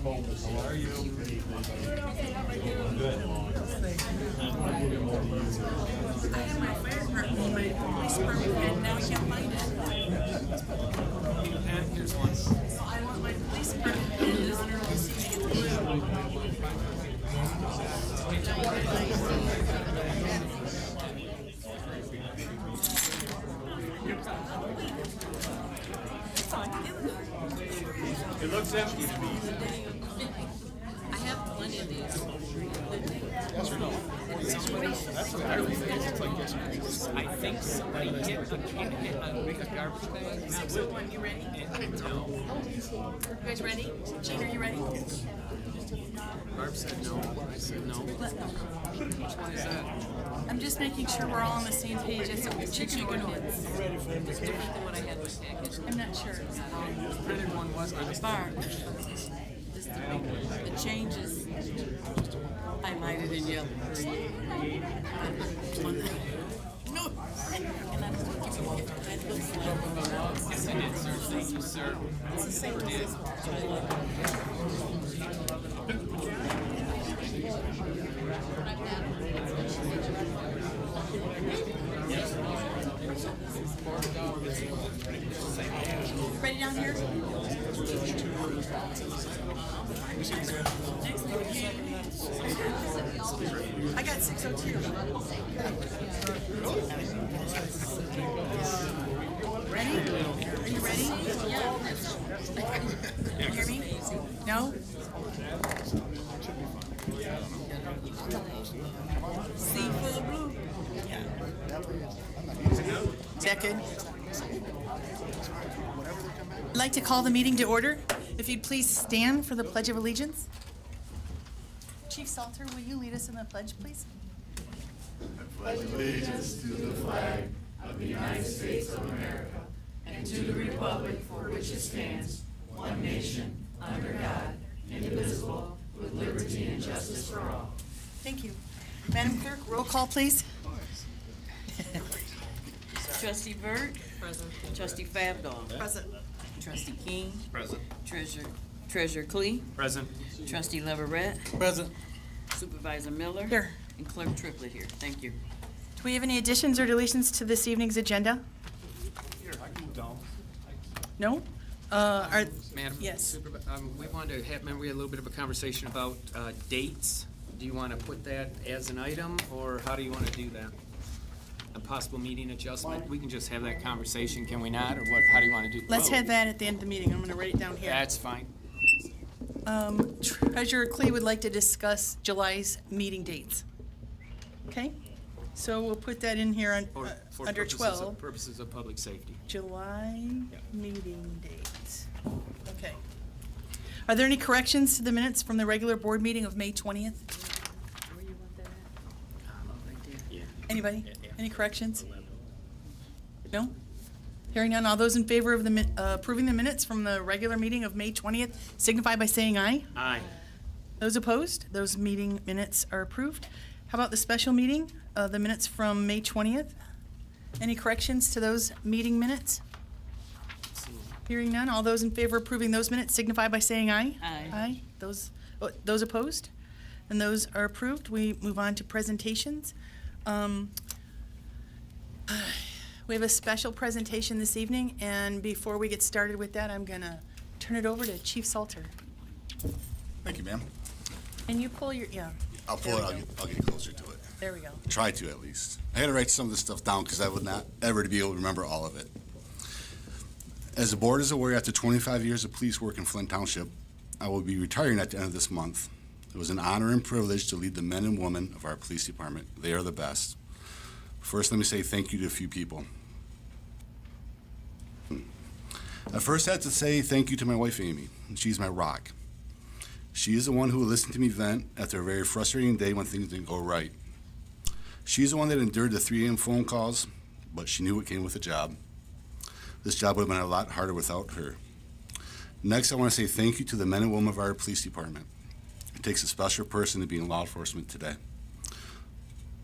How are you? Good. I have my fire department, my police department, and now I can't find it. And here's one. So I want my police department in this under It looks empty. I have plenty of these. I think somebody hit a garbage bag. 601, you ready? No. You guys ready? Gene, are you ready? Barb said no. I said no. Which one is that? I'm just making sure we're all on the same page as the chicken ordinance. It's different than what I had in the package. I'm not sure. The printed one was on the Barb, the changes highlighted in yellow. No. Yes, I did, sir. Thank you, sir. It's the same Did. Ready down here? I got 602. Ready? Are you ready? Yeah. You hear me? No? C for the blue. Is that good? I'd like to call the meeting to order. If you'd please stand for the Pledge of Allegiance. Chief Salter, will you lead us in the pledge, please? Pledge allegiance to the flag of the United States of America and to the republic for which it stands, one nation, under God, indivisible, with liberty and justice for all. Thank you. Madam Clerk, roll call, please. Trustee Burt. Present. Trustee Fabdall. Present. Trustee King. Present. Treasurer Clee. Present. Trustee Leverett. Present. Supervisor Miller. Here. And Clerk Triplett here. Thank you. Do we have any additions or deletions to this evening's agenda? Here, I can go. No? Madam Yes. we wanted to have, remember we had a little bit of a conversation about dates. Do you want to put that as an item, or how do you want to do that? A possible meeting adjustment? We can just have that conversation, can we not? Or what? How do you want to do? Let's have that at the end of the meeting. I'm going to write it down here. That's fine. Treasurer Clee would like to discuss July's meeting dates. Okay? So we'll put that in here on, For under purposes 12. Purposes of public safety. July meeting dates. Okay. Are there any corrections to the minutes from the regular board meeting of May 20th? Where you want that at? Right there. Yeah. Anybody? Any corrections? No? Hearing none, all those in favor of the approving the minutes from the regular meeting of May 20th signify by saying aye. Aye. Those opposed? Those meeting minutes are approved. How about the special meeting, the minutes from May 20th? Any corrections to those meeting minutes? Hearing none, all those in favor of approving those minutes signify by saying aye. Aye. Aye. Those opposed? And those are approved. We move on to presentations. We have a special presentation this evening, and before we get started with that, I'm gonna turn it over to Chief Salter. Thank you, ma'am. And you pull your, yeah, I'll pull There it, we go. I'll get closer to it. there we go. Try to, at least. I had to write some of this stuff down because I would not ever be able to remember all of it. As the board is aware, after 25 years of police work in Flint Township, I will be retiring at the end of this month. It was an honor and privilege to lead the men and women of our police department. They are the best. First, let me say thank you to a few people. I first had to say thank you to my wife, Amy. She's my rock. She is the one who will listen to me vent after a very frustrating day when things didn't go right. She's the one that endured the 3 a.m. phone calls, but she knew it came with the job. This job would have been a lot harder without her. Next, I want to say thank you to the men and women of our police department. It takes a special person to be in law enforcement today.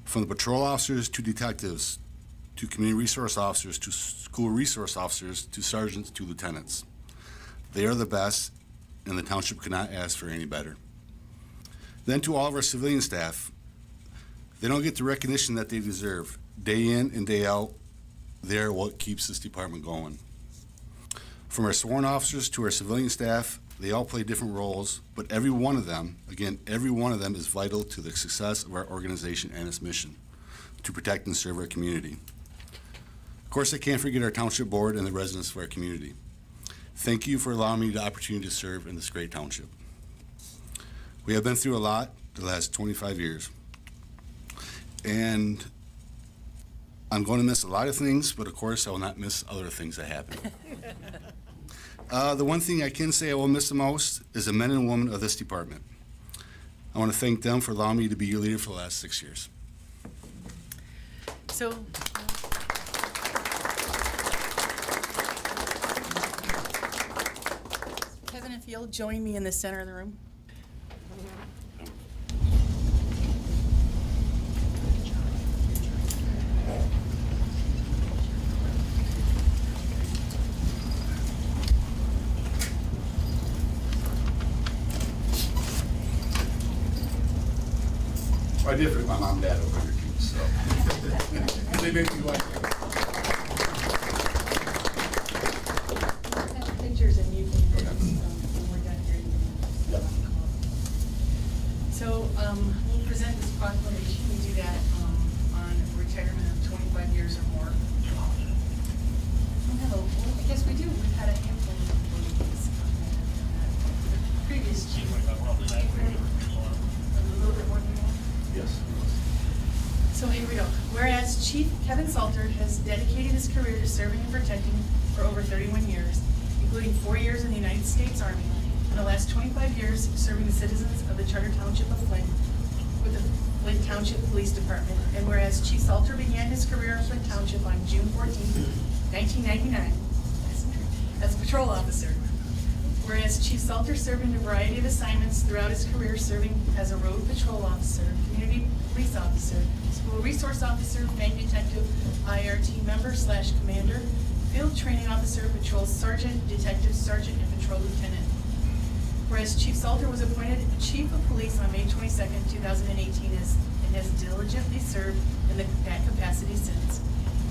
From the patrol officers to detectives, to community resource officers, to school resource officers, to sergeants, to lieutenants. They are the best, and the township could not ask for any better. Then to all of our civilian staff, they don't get the recognition that they deserve. Day in and day out, they're what keeps this department going. From our sworn officers to our civilian staff, they all play different roles, but every one of them, again, every one of them is vital to the success of our organization and its mission, to protect and serve our community. Of course, I can't forget our township board and the residents of our community. Thank you for allowing me the opportunity to serve in this great township. We have been through a lot the last 25 years, and I'm going to miss a lot of things, but of course, I will not miss other things that happen. The one thing I can say I will miss the most is the men and women of this department. I want to thank them for allowing me to be your leader for the last 6 years. So, Kevin, if you'll join me in the center of the room. I did for my mom and dad over here too, so. They make me like that. Have pictures and you can, when we're done here, you Yep. can. So, we'll present this proclamation. We do that, on retirement of 25 years or more. I guess we do. We've had a handful of employees on that. Previous chief. A little bit more than that. Yes. So here we go. Whereas Chief Kevin Salter has dedicated his career to serving and protecting for over 31 years, including 4 years in the United States Army, and the last 25 years serving the citizens of the Charter Township of Flint with the Flint Township Police Department. And whereas Chief Salter began his career in Flint Township on June 14, 1999, as a patrol officer. Whereas Chief Salter served in a variety of assignments throughout his career, serving as a road patrol officer, community police officer, school resource officer, bank detective, IRT member / commander, field training officer, patrol sergeant, detective sergeant, and patrol lieutenant. Whereas Chief Salter was appointed Chief of Police on May 22nd, 2018, and has diligently served in that capacity since.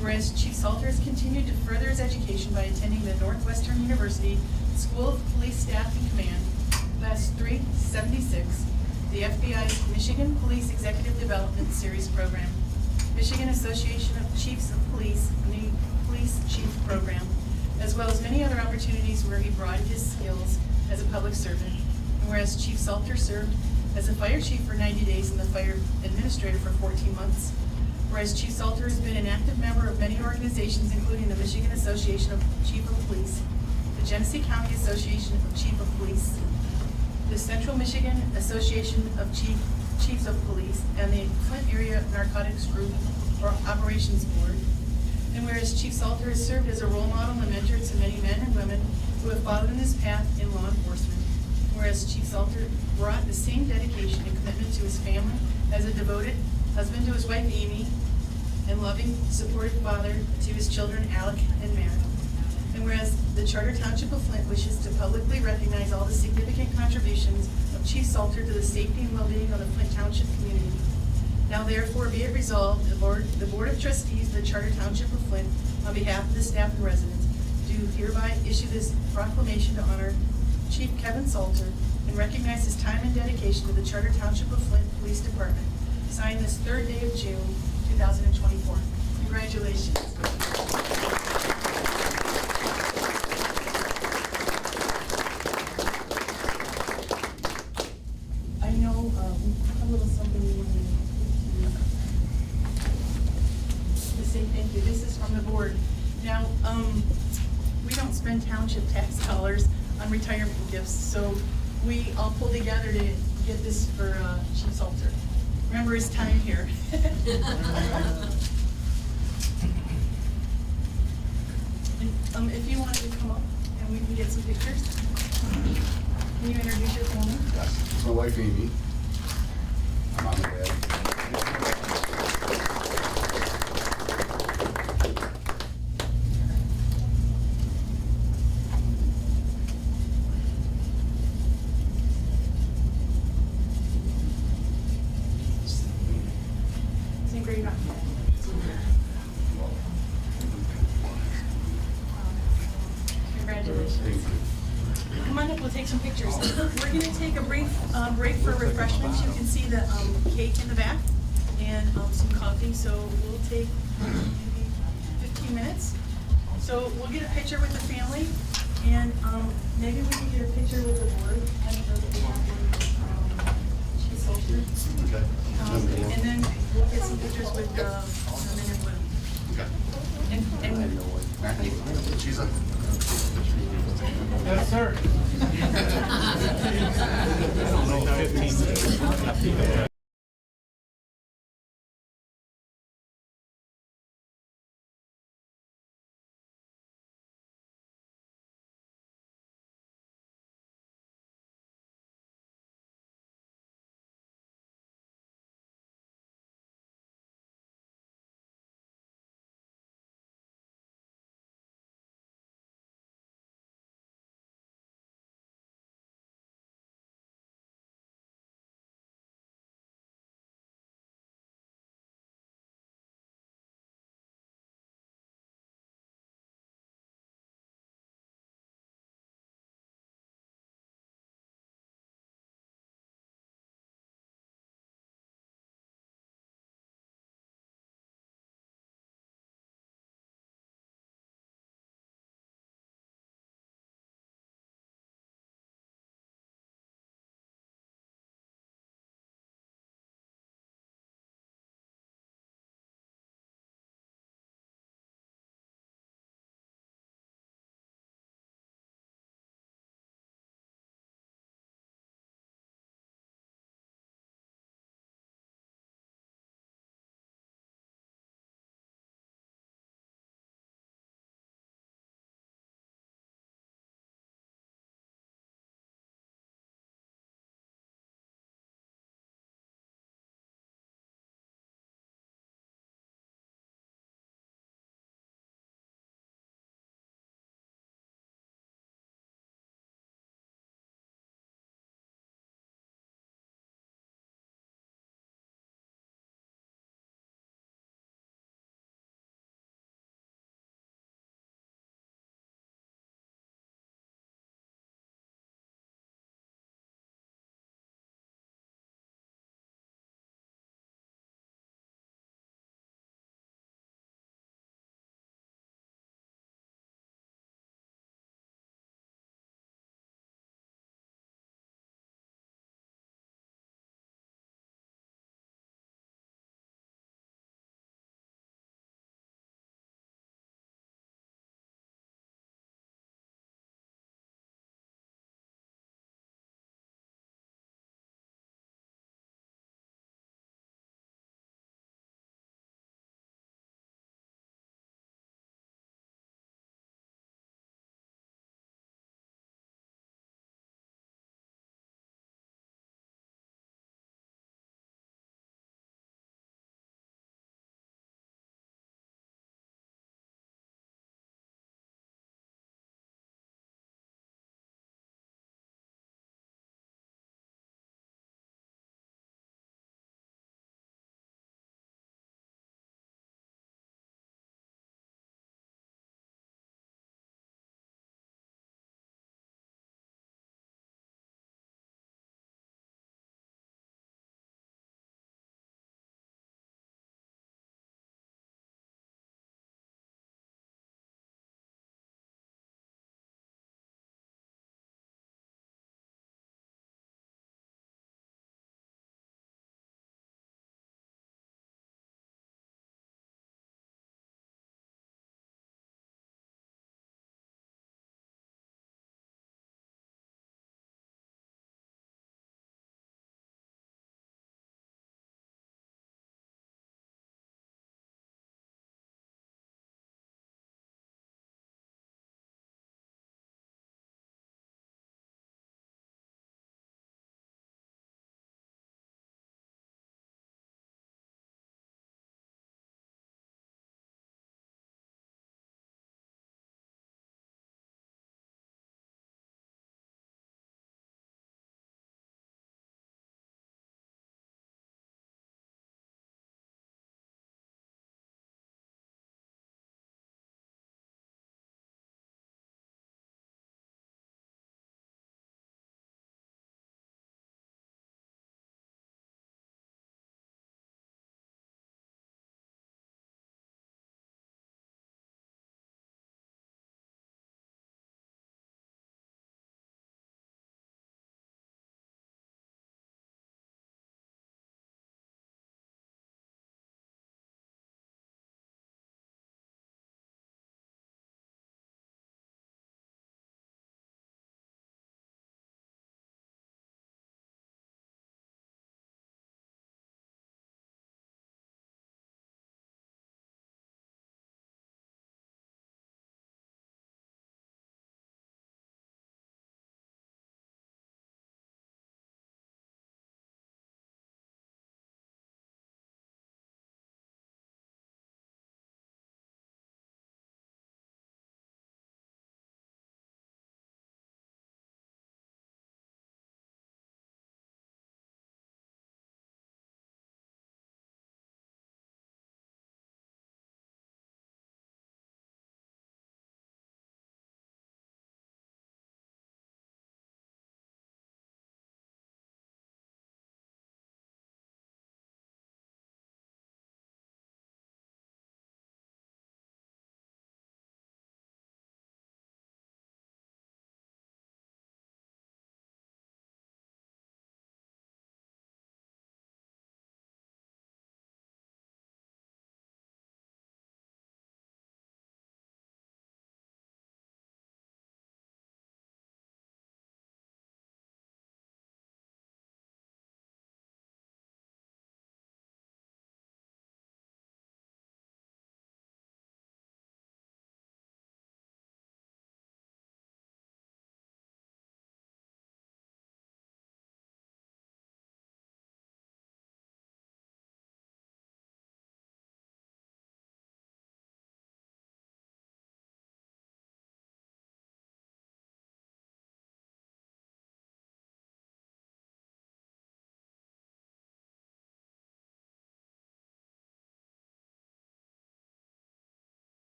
Whereas Chief Salter has continued to further his education by attending the Northwestern University School of Police Staff and Command, Class 376, the FBI's Michigan Police Executive Development Series Program, Michigan Association of Chiefs of Police, and the Police Chief Program, as well as many other opportunities where he broadened his skills as a public servant. And whereas Chief Salter served as a fire chief for 90 days and the fire administrator for 14 months. Whereas Chief Salter has been an active member of many organizations, including the Michigan Association of Chief of Police, the Genesee County Association of Chief of Police, the Central Michigan Association of Chiefs of Police, and the Flint Area Narcotics Group or Operations Board. And whereas Chief Salter has served as a role model and mentor to many men and women who have followed in his path in law enforcement. Whereas Chief Salter brought the same dedication and commitment to his family as a devoted husband to his wife Amy, and loving, supportive father to his children Alec and Mary. And whereas the Charter Township of Flint wishes to publicly recognize all the significant contributions of Chief Salter to the safety and well-being of the Flint Township community. Now therefore be it resolved, the Board of Trustees of the Charter Township of Flint, on behalf of the staff and residents, do hereby issue this proclamation to honor Chief Kevin Salter and recognize his time and dedication to the Charter Township of Flint Police Department. Signed this 3rd day of June, 2024. Congratulations. I know a little something we want to say thank you. This is from the board. Now, we don't spend township tax dollars on retirement gifts, so we all pulled together to get this for Chief Salter. Remember his time here. And, if you wanted to come up and we can get some pictures. Can you introduce your family? Yes, this is my wife Amy. My mom and dad. We're gonna take a brief break for refreshments. You can see the cake in the back and some coffee, so we'll take maybe 15 minutes. So we'll get a picture with the family, and maybe we can get a picture with the board. I don't know if we have one. Chief Soldier. And then we'll get some pictures with the men and women. And She's a. Yes, sir.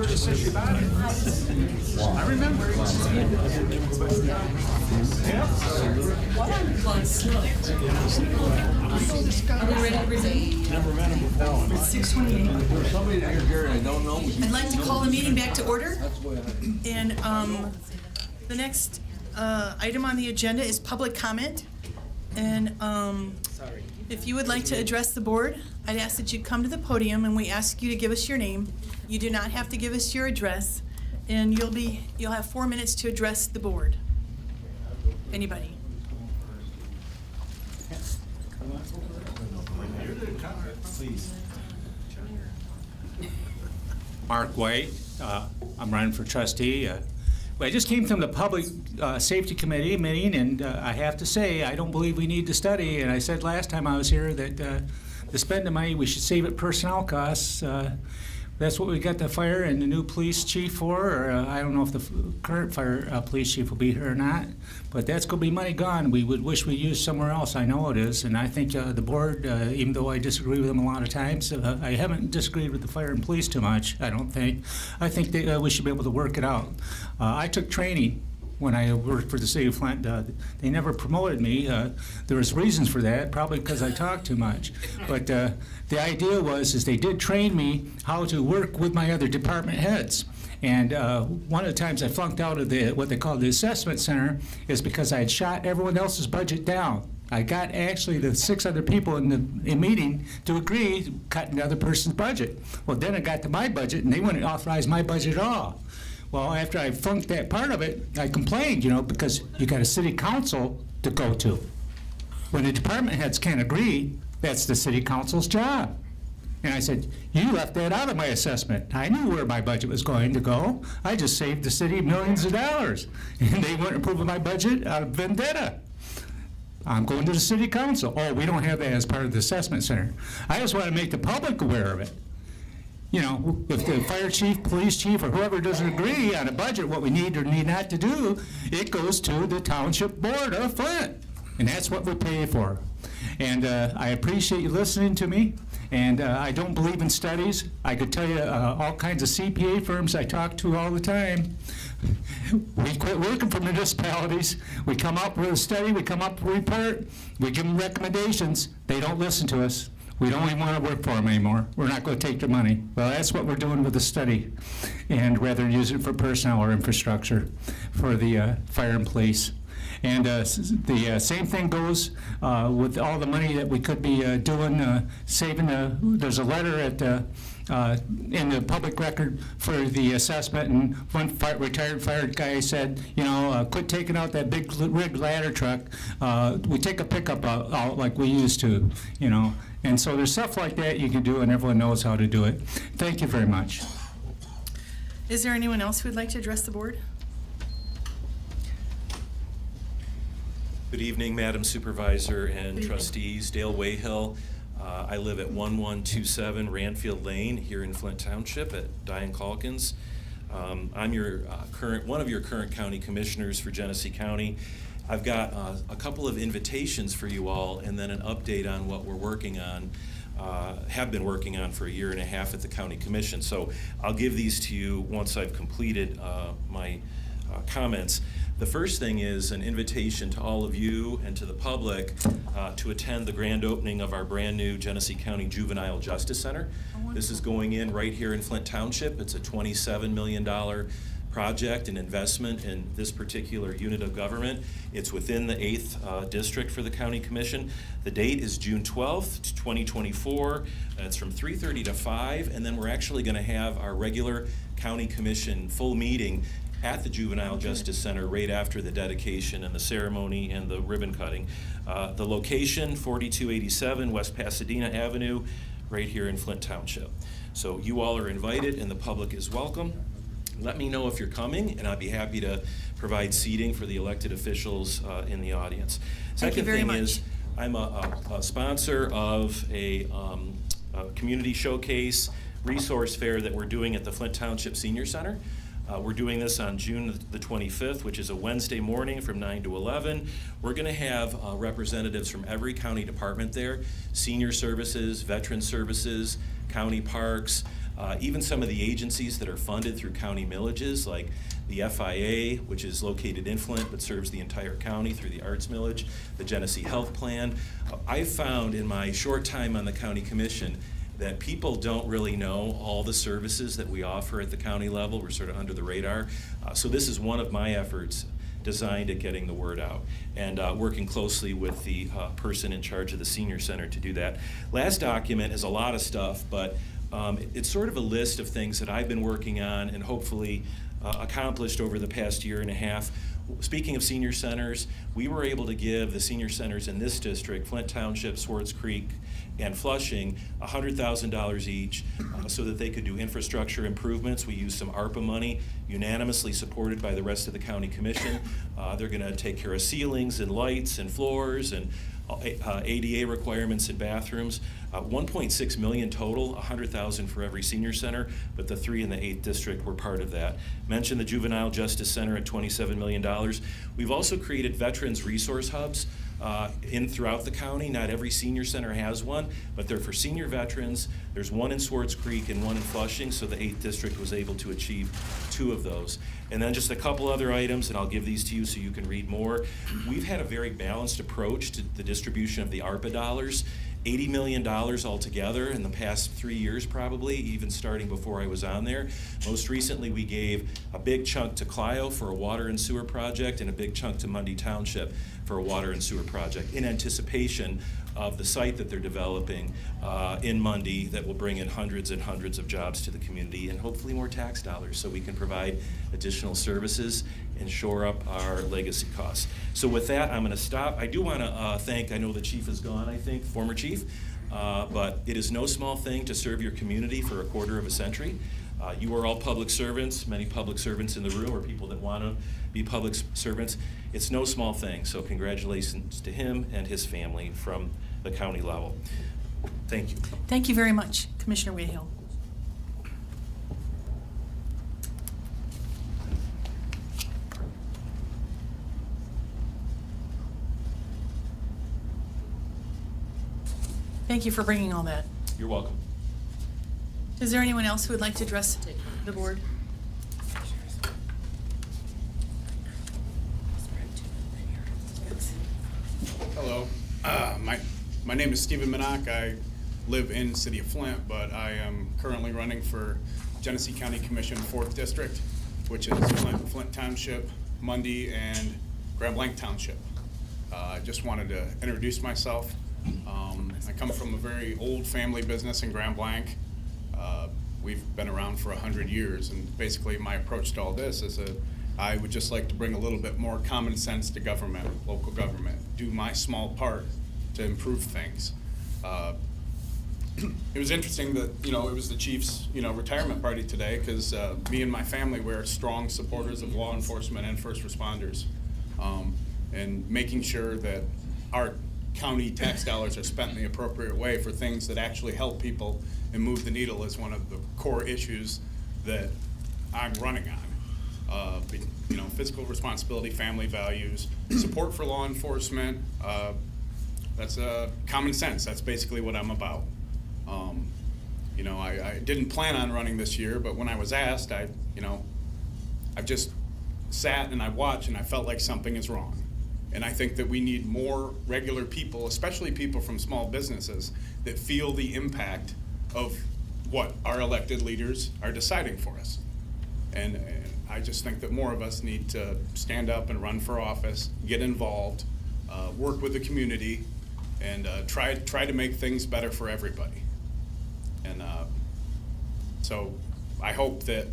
I remember. Are we ready to present? Never met him before. It's 6:28. There's somebody that here, Gary, I don't know. I'd like to call the meeting back to order. And the next item on the agenda is public comment. And if you would like to address the board, I'd ask that you come to the podium and we ask you to give us your name. You do not have to give us your address. And you'll have 4 minutes to address the board. Anybody? Mark White. I'm running for trustee. I just came from the Public Safety Committee meeting, and I have to say, I don't believe we need to study. And I said last time I was here that to spend the money, we should save it personnel costs. That's what we got the fire and the new police chief for. Or, I don't know if the current fire police chief will be here or not, but that's going to be money gone. We would wish we used somewhere else. I know it is, and I think the board, even though I disagree with them a lot of times, I haven't disagreed with the fire and police too much. I don't think. I think that we should be able to work it out. I took training when I worked for the city of Flint. They never promoted me. There was reasons for that, probably because I talked too much. But the idea is they did train me how to work with my other department heads. And one of the times I flunked out of what they call the assessment center is because I had shot everyone else's budget down. I got actually the 6 other people in the meeting to agree cutting the other person's budget. Well, then it got to my budget, and they wouldn't authorize my budget at all. Well, after I funked that part of it, I complained, because you got a city council to go to. When the department heads can't agree, that's the city council's job. And I said, you left that out of my assessment. I knew where my budget was going to go. I just saved the city millions of dollars. And they weren't approving my budget out of vendetta. I'm going to the city council. Oh, we don't have that as part of the assessment center. I just want to make the public aware of it. If the fire chief, police chief, or whoever doesn't agree on a budget, what we need or need not to do, it goes to the township board of Flint. And that's what we pay for. And I appreciate you listening to me. And I don't believe in studies. I could tell you all kinds of CPA firms I talk to all the time. We quit working for municipalities. We come up with a study, we come up with a report, we give them recommendations. They don't listen to us. We don't even want to work for them anymore. We're not going to take their money. Well, that's what we're doing with the study, and rather use it for personnel or infrastructure for the fire and police. And the same thing goes with all the money that we could be doing, saving. There's a letter in the public record for the assessment, and one retired fire guy said, quit taking out that big rig ladder truck. We take a pickup out like we used to, And so there's stuff like that you can do, and everyone knows how to do it. Thank you very much. Is there anyone else who would like to address the board? Good evening, Madam Supervisor and trustees. Dale Wayhill. I live at 1127 Ranfield Lane here in Flint Township at Diane Calkins. I'm your one of your current county commissioners for Genesee County. I've got a couple of invitations for you all, and then an update on what we're working on, have been working on for a year and a half at the County Commission. So I'll give these to you once I've completed my comments. The first thing is an invitation to all of you and to the public to attend the grand opening of our brand new Genesee County Juvenile Justice Center. This is going in right here in Flint Township. It's a $27 million project and investment in this particular unit of government. It's within the 8th district for the County Commission. The date is June 12th, 2024. It's from 3:30 to 5, and then we're actually going to have our regular County Commission full meeting at the Juvenile Justice Center right after the dedication and the ceremony and the ribbon cutting. The location, 4287 West Pasadena Avenue, right here in Flint Township. So you all are invited and the public is welcome. Let me know if you're coming, and I'd be happy to provide seating for the elected officials in the audience. Thank you very much. Second thing is, I'm a sponsor of a community showcase resource fair that we're doing at the Flint Township Senior Center. We're doing this on June the 25th, which is a Wednesday morning from 9 to 11. We're going to have representatives from every county department there: senior services, veteran services, county parks, even some of the agencies that are funded through county millages, like the FIA, which is located in Flint but serves the entire county through the Arts Millage, the Genesee Health Plan. I found in my short time on the county commission that people don't really know all the services that we offer at the county level. We're sort of under the radar. So this is one of my efforts designed at getting the word out and working closely with the person in charge of the senior center to do that. Last document is a lot of stuff, but it's sort of a list of things that I've been working on and hopefully accomplished over the past year and a half. Speaking of senior centers, we were able to give the senior centers in this district, Flint Township, Swartz Creek, and Flushing, $100,000 each so that they could do infrastructure improvements. We used some ARPA money, unanimously supported by the rest of the county commission. They're going to take care of ceilings and lights and floors and ADA requirements in bathrooms. 1.6 million total, 100,000 for every senior center, but the 3 in the 8th district were part of that. Mentioned the Juvenile Justice Center at $27 million. We've also created veterans resource hubs throughout the county. Not every senior center has one, but they're for senior veterans. There's one in Swartz Creek and one in Flushing, so the 8th district was able to achieve 2 of those. And then just a couple other items, and I'll give these to you so you can read more. We've had a very balanced approach to the distribution of the ARPA dollars. $80 million altogether in the past 3 years probably, even starting before I was on there. Most recently we gave a big chunk to Clio for a water and sewer project and a big chunk to Mundy Township for a water and sewer project in anticipation of the site that they're developing in Mundy that will bring in hundreds and hundreds of jobs to the community and hopefully more tax dollars so we can provide additional services and shore up our legacy costs. So with that, I'm going to stop. I do want to thank, I know the chief is gone, I think, former chief, but it is no small thing to serve your community for a quarter of a century. You are all public servants. Many public servants in the room are people that want to be public servants. It's no small thing, so congratulations to him and his family from the county level. Thank you. Thank you very much, Commissioner Wayhill. Thank you for bringing all that. You're welcome. Is there anyone else who would like to address the board? Hello, my name is Stephen Minnock. I live in the city of Flint, but I am currently running for Genesee County Commission 4th District, which is Flint Township, Mundy, and Grand Blanc Township. I just wanted to introduce myself. I come from a very old family business in Grand Blanc. We've been around for 100 years, and basically my approach to all this is I would just like to bring a little bit more common sense to government, local government, do my small part to improve things. It was interesting that, it was the chief's, retirement party today, because me and my family, we're strong supporters of law enforcement and first responders, and making sure that our county tax dollars are spent in the appropriate way for things that actually help people and move the needle is one of the core issues that I'm running on. Fiscal responsibility, family values, support for law enforcement. That's common sense. That's basically what I'm about. I didn't plan on running this year, but when I was asked, I've just sat and I watched and I felt like something is wrong. And I think that we need more regular people, especially people from small businesses, that feel the impact of what our elected leaders are deciding for us. And I just think that more of us need to stand up and run for office, get involved, work with the community, and try to make things better for everybody. And so I hope that,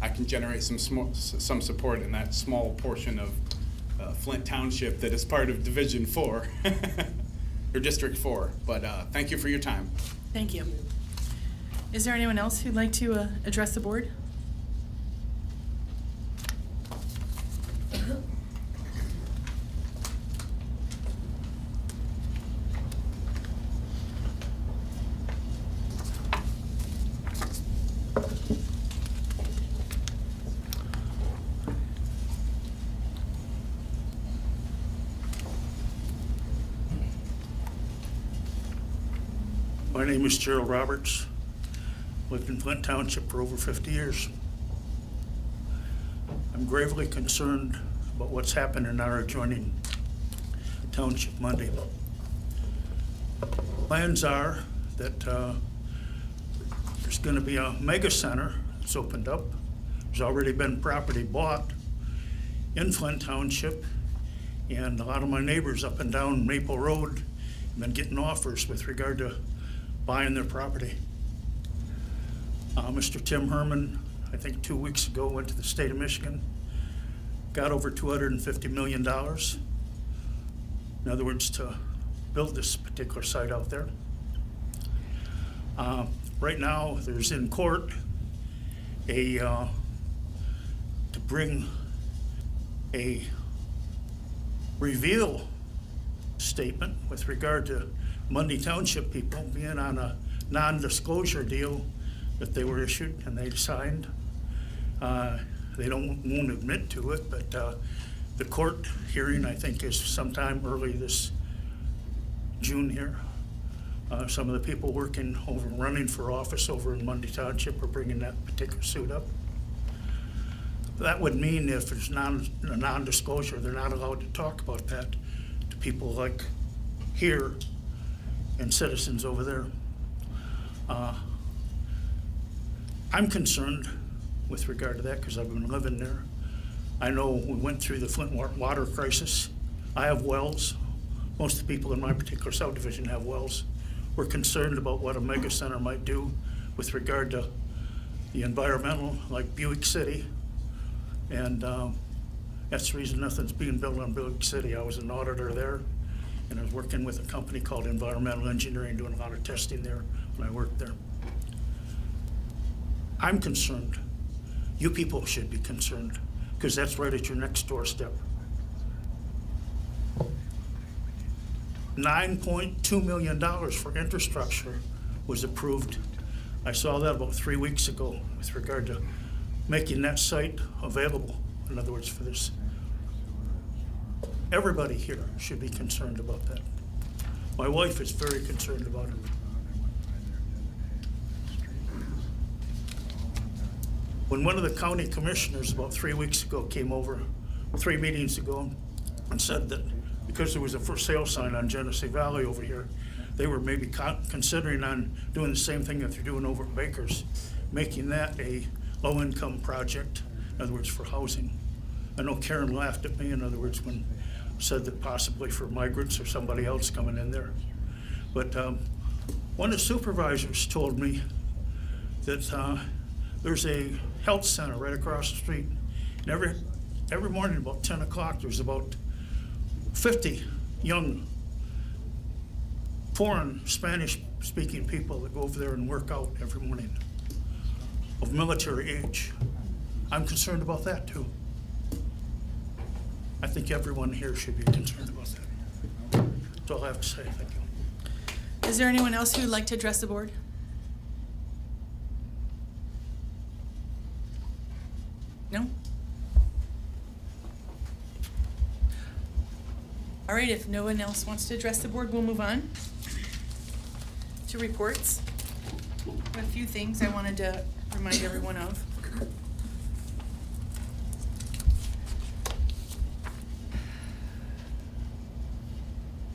I can generate some support in that small portion of Flint Township that is part of Division 4, or District 4. But thank you for your time. Thank you. Is there anyone else who'd like to address the board? My name is Gerald Roberts. lived in Flint Township for over 50 years. I'm gravely concerned about what's happened in our adjoining township Monday. Plans are that there's going to be a mega center that's opened up. There's already been property bought in Flint Township, and a lot of my neighbors up and down Maple Road have been getting offers with regard to buying their property. Mr. Tim Herman, I think 2 weeks ago, went to the state of Michigan, got over $250 million. In other words, to build this particular site out there. Right now, there's in court to bring a reveal statement with regard to Mundy Township people being on a non-disclosure deal that they were issued and they signed. They won't admit to it, but the court hearing, I think, is sometime early this June here. Some of the people running for office over in Mundy Township are bringing that particular suit up. That would mean if there's a non-disclosure, they're not allowed to talk about that to people like here and citizens over there. I'm concerned with regard to that because I've been living there. I know we went through the Flint water crisis. I have wells. Most of the people in my particular subdivision have wells. We're concerned about what a mega center might do with regard to the environmental, like Buick City. And that's the reason nothing's being built on Buick City. I was an auditor there, and I was working with a company called Environmental Engineering, doing a lot of testing there when I worked there. I'm concerned. You people should be concerned, because that's right at your next doorstep. $9.2 million for infrastructure was approved. I saw that about 3 weeks ago with regard to making that site available. In other words, for this. Everybody here should be concerned about that. My wife is very concerned about it. When one of the county commissioners about 3 weeks ago came over, 3 meetings ago, and said that because there was a for sale sign on Genesee Valley over here, they were maybe considering on doing the same thing that they're doing over at Baker's, making that a low-income project, in other words, for housing. I know Karen laughed at me, in other words, when said that possibly for migrants or somebody else coming in there. But one of the supervisors told me that there's a health center right across the street. And every morning about 10 o'clock, there's about 50 young foreign Spanish-speaking people that go over there and work out every morning of military age. I'm concerned about that too. I think everyone here should be concerned about that. That's all I have to say. Thank you. Is there anyone else who would like to address the board? No? All right, if no one else wants to address the board, we'll move on to reports. A few things I wanted to remind everyone of.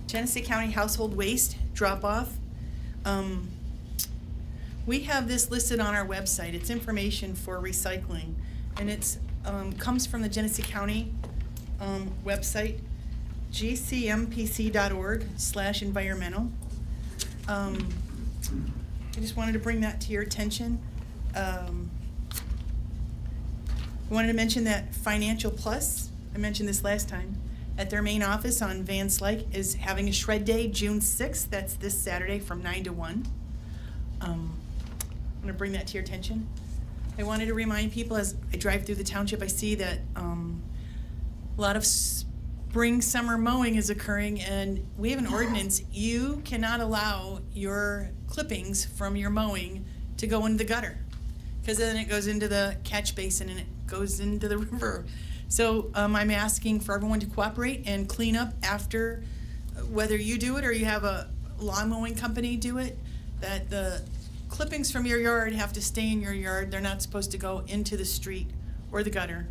Genesee County household waste drop-off. We have this listed on our website. It's information for recycling, and it's comes from the Genesee County website, gcmpc.org/environmental. I just wanted to bring that to your attention. I wanted to mention that Financial Plus, I mentioned this last time, at their main office on Van Slyke is having a shred day June 6th. That's this Saturday from 9 to 1. I'm going to bring that to your attention. I wanted to remind people as I drive through the township, I see that a lot of spring, summer mowing is occurring, and we have an ordinance. You cannot allow your clippings from your mowing to go into the gutter, because then it goes into the catch basin and it goes into the river. So I'm asking for everyone to cooperate and clean up after, whether you do it or you have a lawn mowing company do it, that the clippings from your yard have to stay in your yard. They're not supposed to go into the street or the gutter.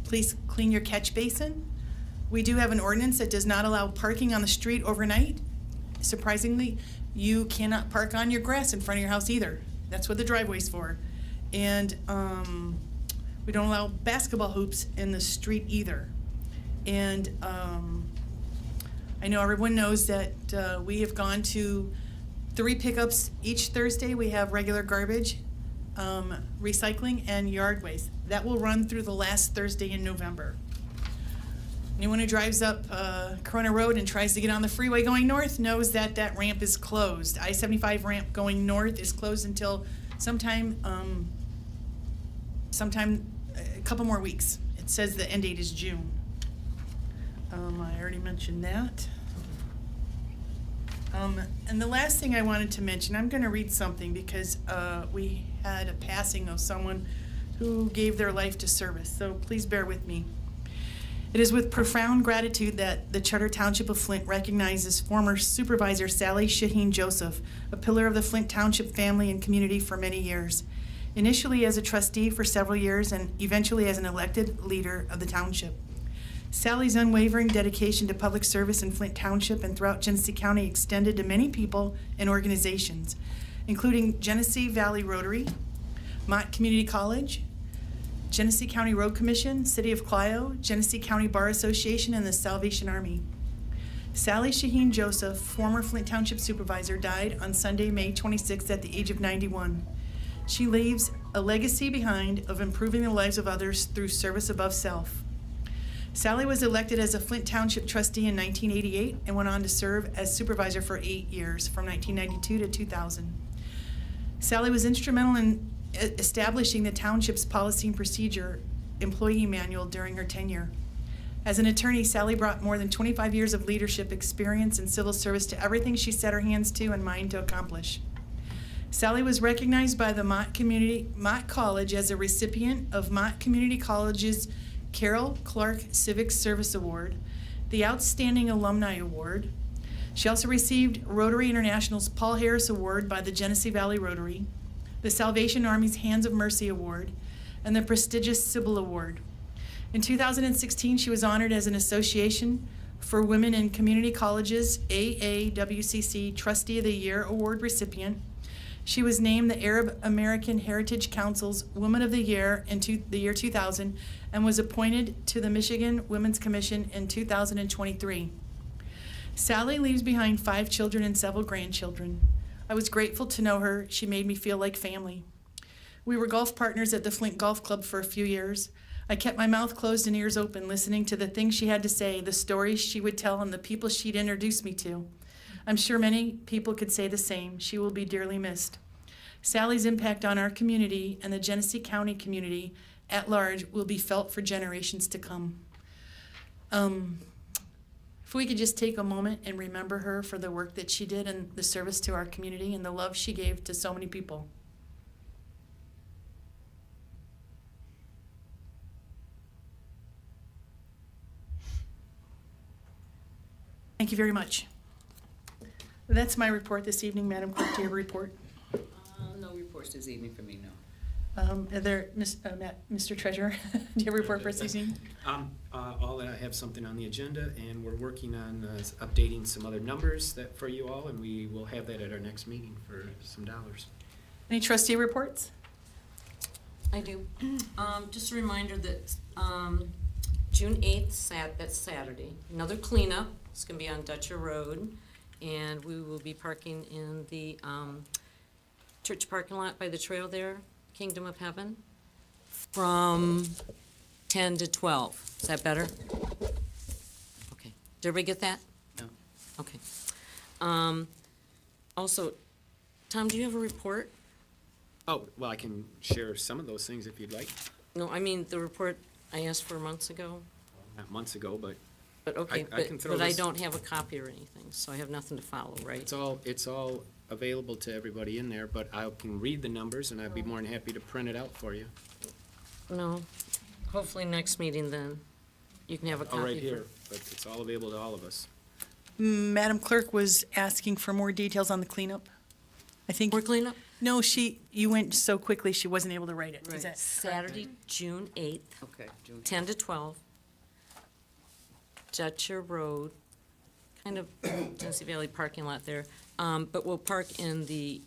Please clean your catch basin. We do have an ordinance that does not allow parking on the street overnight. Surprisingly, you cannot park on your grass in front of your house either. That's what the driveway's for. And we don't allow basketball hoops in the street either. And I know everyone knows that we have gone to 3 pickups each Thursday. We have regular garbage, recycling, and yard waste. That will run through the last Thursday in November. Anyone who drives up Corona Road and tries to get on the freeway going north knows that that ramp is closed. I-75 ramp going north is closed until sometime a couple more weeks. It says the end date is June. I already mentioned that. And the last thing I wanted to mention, I'm going to read something because we had a passing of someone who gave their life to service, so please bear with me. It is with profound gratitude that the Charter Township of Flint recognizes former Supervisor Sally Shaheen Joseph, a pillar of the Flint Township family and community for many years, initially as a trustee for several years and eventually as an elected leader of the township. Sally's unwavering dedication to public service in Flint Township and throughout Genesee County extended to many people and organizations, including Genesee Valley Rotary, Mott Community College, Genesee County Road Commission, City of Clio, Genesee County Bar Association, and the Salvation Army. Sally Shaheen Joseph, former Flint Township Supervisor, died on Sunday, May 26th at the age of 91. She leaves a legacy behind of improving the lives of others through service above self. Sally was elected as a Flint Township trustee in 1988 and went on to serve as supervisor for 8 years, from 1992 to 2000. Sally was instrumental in establishing the township's policy and procedure employee manual during her tenure. As an attorney, Sally brought more than 25 years of leadership experience in civil service to everything she set her hands to and mind to accomplish. Sally was recognized by the Mott College as a recipient of Mott Community College's Carol Clark Civic Service Award, the Outstanding Alumni Award. She also received Rotary International's Paul Harris Award by the Genesee Valley Rotary, the Salvation Army's Hands of Mercy Award, and the prestigious Sybil Award. In 2016, she was honored as an Association for Women in Community Colleges AAWCC Trustee of the Year Award recipient. She was named the Arab American Heritage Council's Woman of the Year in the year 2000 and was appointed to the Michigan Women's Commission in 2023. Sally leaves behind 5 children and several grandchildren. I was grateful to know her. She made me feel like family. We were golf partners at the Flint Golf Club for a few years. I kept my mouth closed and ears open, listening to the things she had to say, the stories she would tell, and the people she'd introduce me to. I'm sure many people could say the same. She will be dearly missed. Sally's impact on our community and the Genesee County community at large will be felt for generations to come. If we could just take a moment and remember her for the work that she did and the service to our community and the love she gave to so many people. Thank you very much. That's my report this evening. Madam Clerk, do you have a report? No reports this evening for me, no. Are there, Mr. Treasurer, do you have a report for us this evening? All that I have something on the agenda, and we're working on updating some other numbers that for you all, and we will have that at our next meeting for some dollars. Any trustee reports? I do. Just a reminder that June 8th, that's Saturday, another cleanup. It's going to be on Dutcher Road, and we will be parking in the church parking lot by the trail there, Kingdom of Heaven, from 10 to 12. Is that better? Okay. Did everybody get that? No. Okay. Also, Tom, do you have a report? Oh, well, I can share some of those things if you'd like. No, I mean the report I asked for months ago. Not months ago, but Okay, I can throw but I this- don't have a copy or anything, so I have nothing to follow, right? it's all available to everybody in there, but I can read the numbers, and I'd be more than happy to print it out for you. No, hopefully next meeting then, you can have a copy. Oh, right for- here, but it's all available to all of us. Madam Clerk was asking for more details on the cleanup. I think. More cleanup? No, you went so quickly, she wasn't able to write it. Is Right. that correct? Saturday, June 8th, Okay, June. 10 to 12, Dutcher Road, kind of Genesee Valley parking lot there, but we'll park in the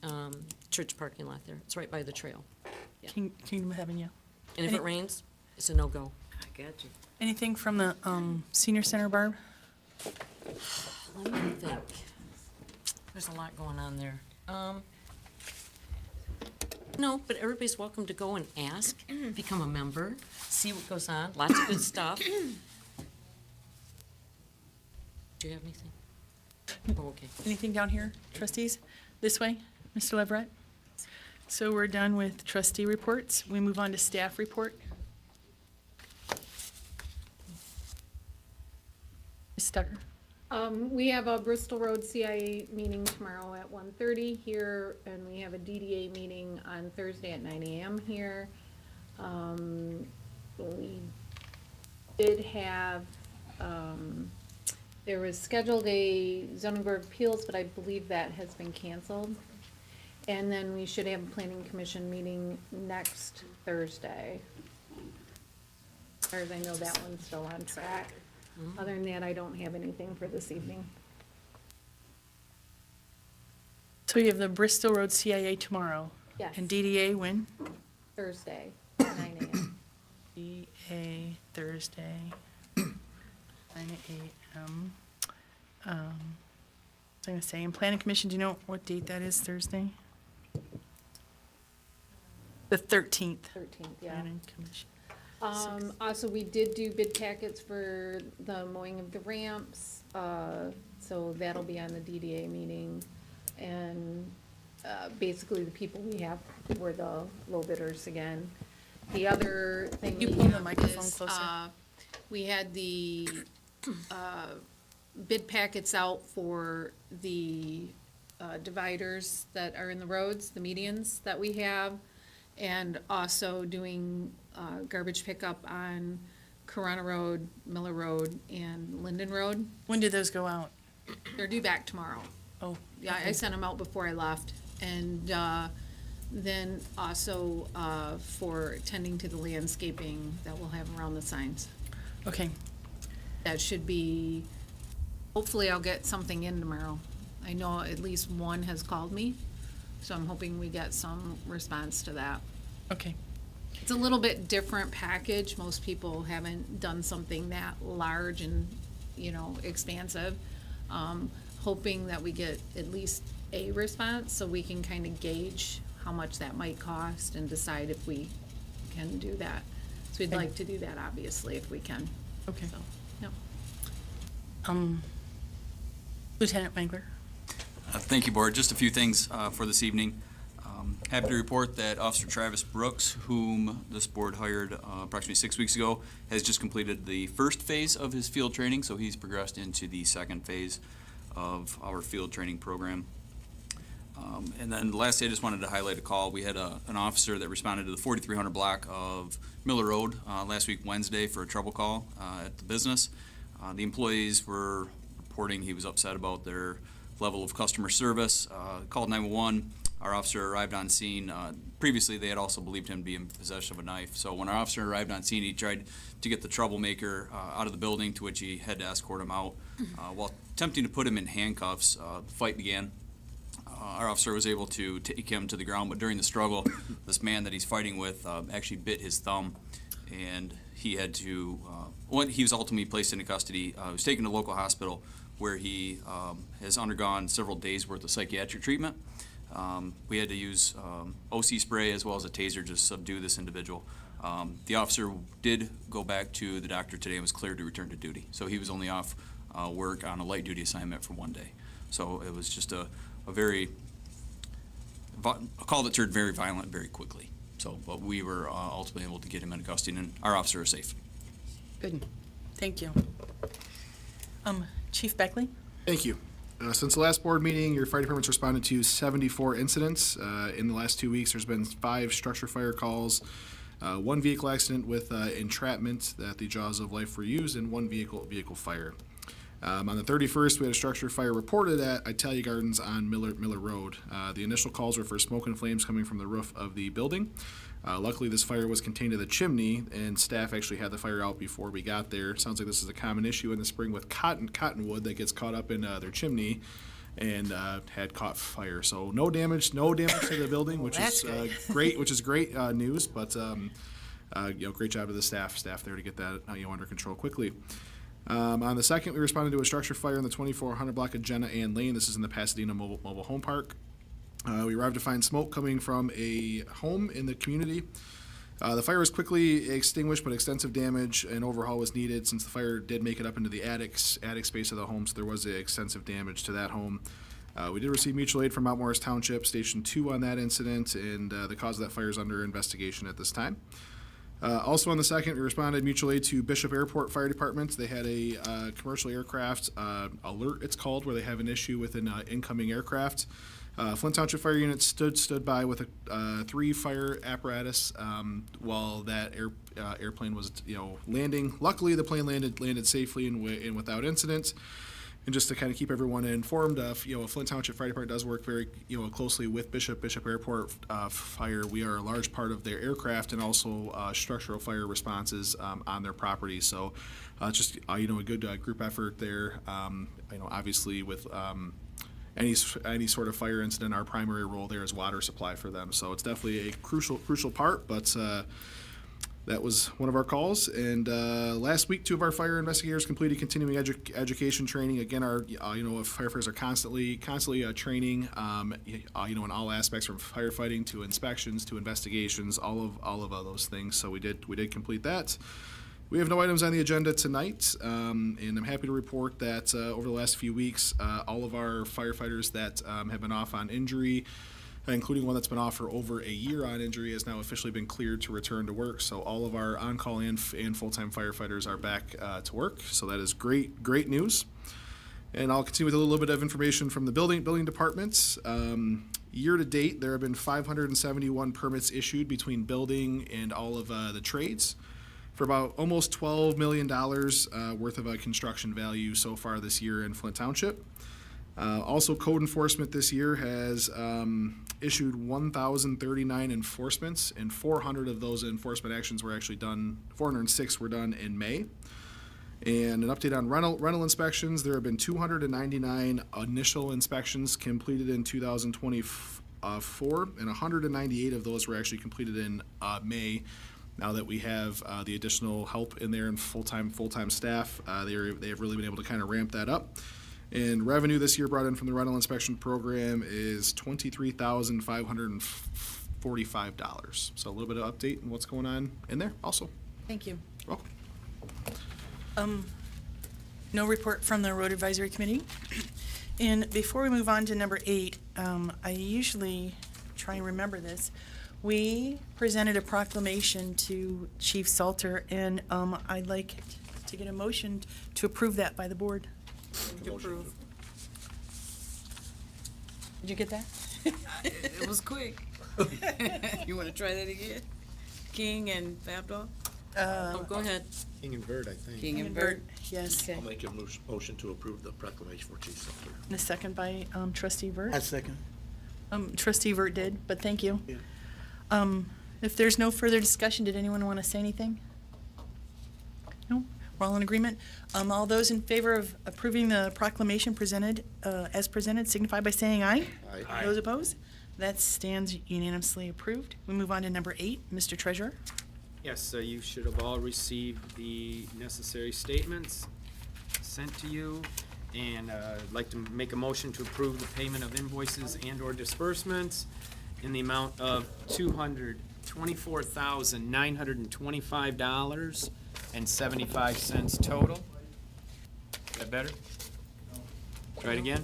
church parking lot there. It's right by the trail. Yeah. Kingdom of Heaven, yeah. And if Any- it rains, it's a no-go. I got you. Anything from the senior center, Barb? Let me think. There's a lot going on there. No, but everybody's welcome to go and ask, become a member, see what goes on. Lots of good stuff. Do you have anything? Oh, okay. Anything down here, trustees? This way, Mr. Leverett? So we're done with trustee reports. We move on to staff report. Ms. Tucker? We have a Bristol Road CIA meeting tomorrow at 1:30 here, and we have a DDA meeting on Thursday at 9 AM here. We did have, there was scheduled a zoning board of appeals, but I believe that has been canceled. And then we should have a planning commission meeting next Thursday. As far as I know, that one's still on track. Other than that, I don't have anything for this evening. So you have the Bristol Road CIA tomorrow. Yes. And DDA when? Thursday, 9 AM. DDA Thursday, 9 a.m. I was gonna say, and planning commission, do you know what date that is, Thursday? The 13th. 13th, yeah. Planning commission. Also, we did do bid packets for the mowing of the ramps, so that'll be on the DDA meeting. And, basically, the people we have were the low bidders again. The other thing You we pull the have microphone is, closer. we had the, bid packets out for the, dividers that are in the roads, the medians that we have. And also doing garbage pickup on Corona Road, Miller Road, and Linden Road. When did those go out? They're due back tomorrow. Oh, Yeah, I sent them out before I left. And then also for tending to the landscaping that we'll have around the signs. okay. That should be, hopefully I'll get something in tomorrow. I know at least one has called me, so I'm hoping we get some response to that. Okay. It's a little bit different package. Most people haven't done something that large and, expansive. Hoping that we get at least a response so we can kind of gauge how much that might cost and decide if we can do that. So we'd like to do that, obviously, if we can. Okay. So, yep. Lieutenant Wangler? Thank you, Board. Just a few things for this evening. Happy to report that Officer Travis Brooks, whom this board hired approximately 6 weeks ago, has just completed the first phase of his field training, so he's progressed into the second phase of our field training program. And then lastly, I just wanted to highlight a call. We had an officer that responded to the 4300 block of Miller Road last week, Wednesday, for a trouble call at the business. The employees were reporting he was upset about their level of customer service, called 911. Our officer arrived on scene. Previously, they had also believed him to be in possession of a knife. So when our officer arrived on scene, he tried to get the troublemaker out of the building, to which he had to escort him out. While attempting to put him in handcuffs, the fight began. Our officer was able to take him to the ground, but during the struggle, this man that he's fighting with actually bit his thumb, and he had to, he was ultimately placed into custody. He was taken to a local hospital where he has undergone several days' worth of psychiatric treatment. We had to use OC spray as well as a taser to subdue this individual. The officer did go back to the doctor today and was cleared to return to duty. So he was only off work on a light duty assignment for 1 day. So it was just a call that turned very violent very quickly. So, but we were ultimately able to get him into custody, and our officer is safe. Good. Thank you. Chief Beckley? Thank you. Since the last board meeting, your fire department's responded to 74 incidents. In the last 2 weeks, there's been 5 structure fire calls, 1 vehicle accident with entrapment that the jaws of life were used, and 1 vehicle fire. On the 31st, we had a structure fire reported at Italia Gardens on Miller Road. The initial calls were for smoke and flames coming from the roof of the building. Luckily, this fire was contained to the chimney, and staff actually had the fire out before we got there. Sounds like this is a common issue in the spring with cottonwood that gets caught up in their chimney and had caught fire. So no damage to the building, which is great. Which is great news. But great job of the staff there to get that under control quickly. On the 2nd, we responded to a structure fire in the 2400 block of Jenna Ann Lane. This is in the Pasadena Mobile Home Park. We arrived to find smoke coming from a home in the community. The fire was quickly extinguished, but extensive damage and overhaul was needed since the fire did make it up into the attic space of the home, so there was extensive damage to that home. We did receive mutual aid from Mount Morris Township, Station 2 on that incident, and the cause of that fire is under investigation at this time. Also on the 2nd, we responded mutual aid to Bishop Airport Fire Department. They had a commercial aircraft alert, it's called, where they have an issue with an incoming aircraft. Flint Township Fire Unit stood by with 3 fire apparatus while that airplane was landing. Luckily, the plane landed safely and without incident. And just to kind of keep everyone informed, Flint Township Fire Department does work very closely with Bishop Airport Fire. We are a large part of their aircraft and also structural fire responses on their property. So just a good group effort there. Obviously with any sort of fire incident, our primary role there is water supply for them. So it's definitely a crucial part, but that was one of our calls. And last week, 2 of our fire investigators completed continuing education training. Again, our firefighters are constantly training, in all aspects from firefighting to inspections to investigations, all of those things. So we did complete that. We have no items on the agenda tonight, and I'm happy to report that over the last few weeks, all of our firefighters that have been off on injury, including one that's been off for over a year on injury, has now officially been cleared to return to work. So all of our on-call and full-time firefighters are back to work. So that is great news. And I'll continue with a little bit of information from the building departments. Year to date, there have been 571 permits issued between building and all of the trades, for about almost $12 million worth of construction value so far this year in Flint Township. Also, code enforcement this year has issued 1,039 enforcements, and 400 of those enforcement actions were actually done, 406 were done in May. And an update on rental inspections, there have been 299 initial inspections completed in 2024, and 198 of those were actually completed in May. Now that we have the additional help in there and full-time staff, they have really been able to kind of ramp that up. And revenue this year brought in from the rental inspection program is $23,545. So a little bit of update on what's going on in there also. Thank you. You're welcome. No report from the Road Advisory Committee. And before we move on to number 8, I usually try and remember this. We presented a proclamation to Chief Salter, and I'd like to get a motion to approve that by the board. To approve. Did you get that? It was quick. You want to try that again? King and Fabdol? Oh, go ahead. King and Bird, I think. King and Bird? Yes. Okay. I'll make a motion to approve the proclamation for Chief Salter. And a second by Trustee Vert. I second. Trustee Vert did, but thank you. Yeah. If there's no further discussion, did anyone want to say anything? No? We're all in agreement? All those in favor of approving the proclamation as presented signify by saying aye. Aye. Those opposed? That stands unanimously approved. We move on to number 8. Mr. Treasurer? Yes, so you should have all received the necessary statements sent to you. And I'd like to make a motion to approve the payment of invoices and/or disbursements in the amount of $224,925.75 total. Is that better? Try it again.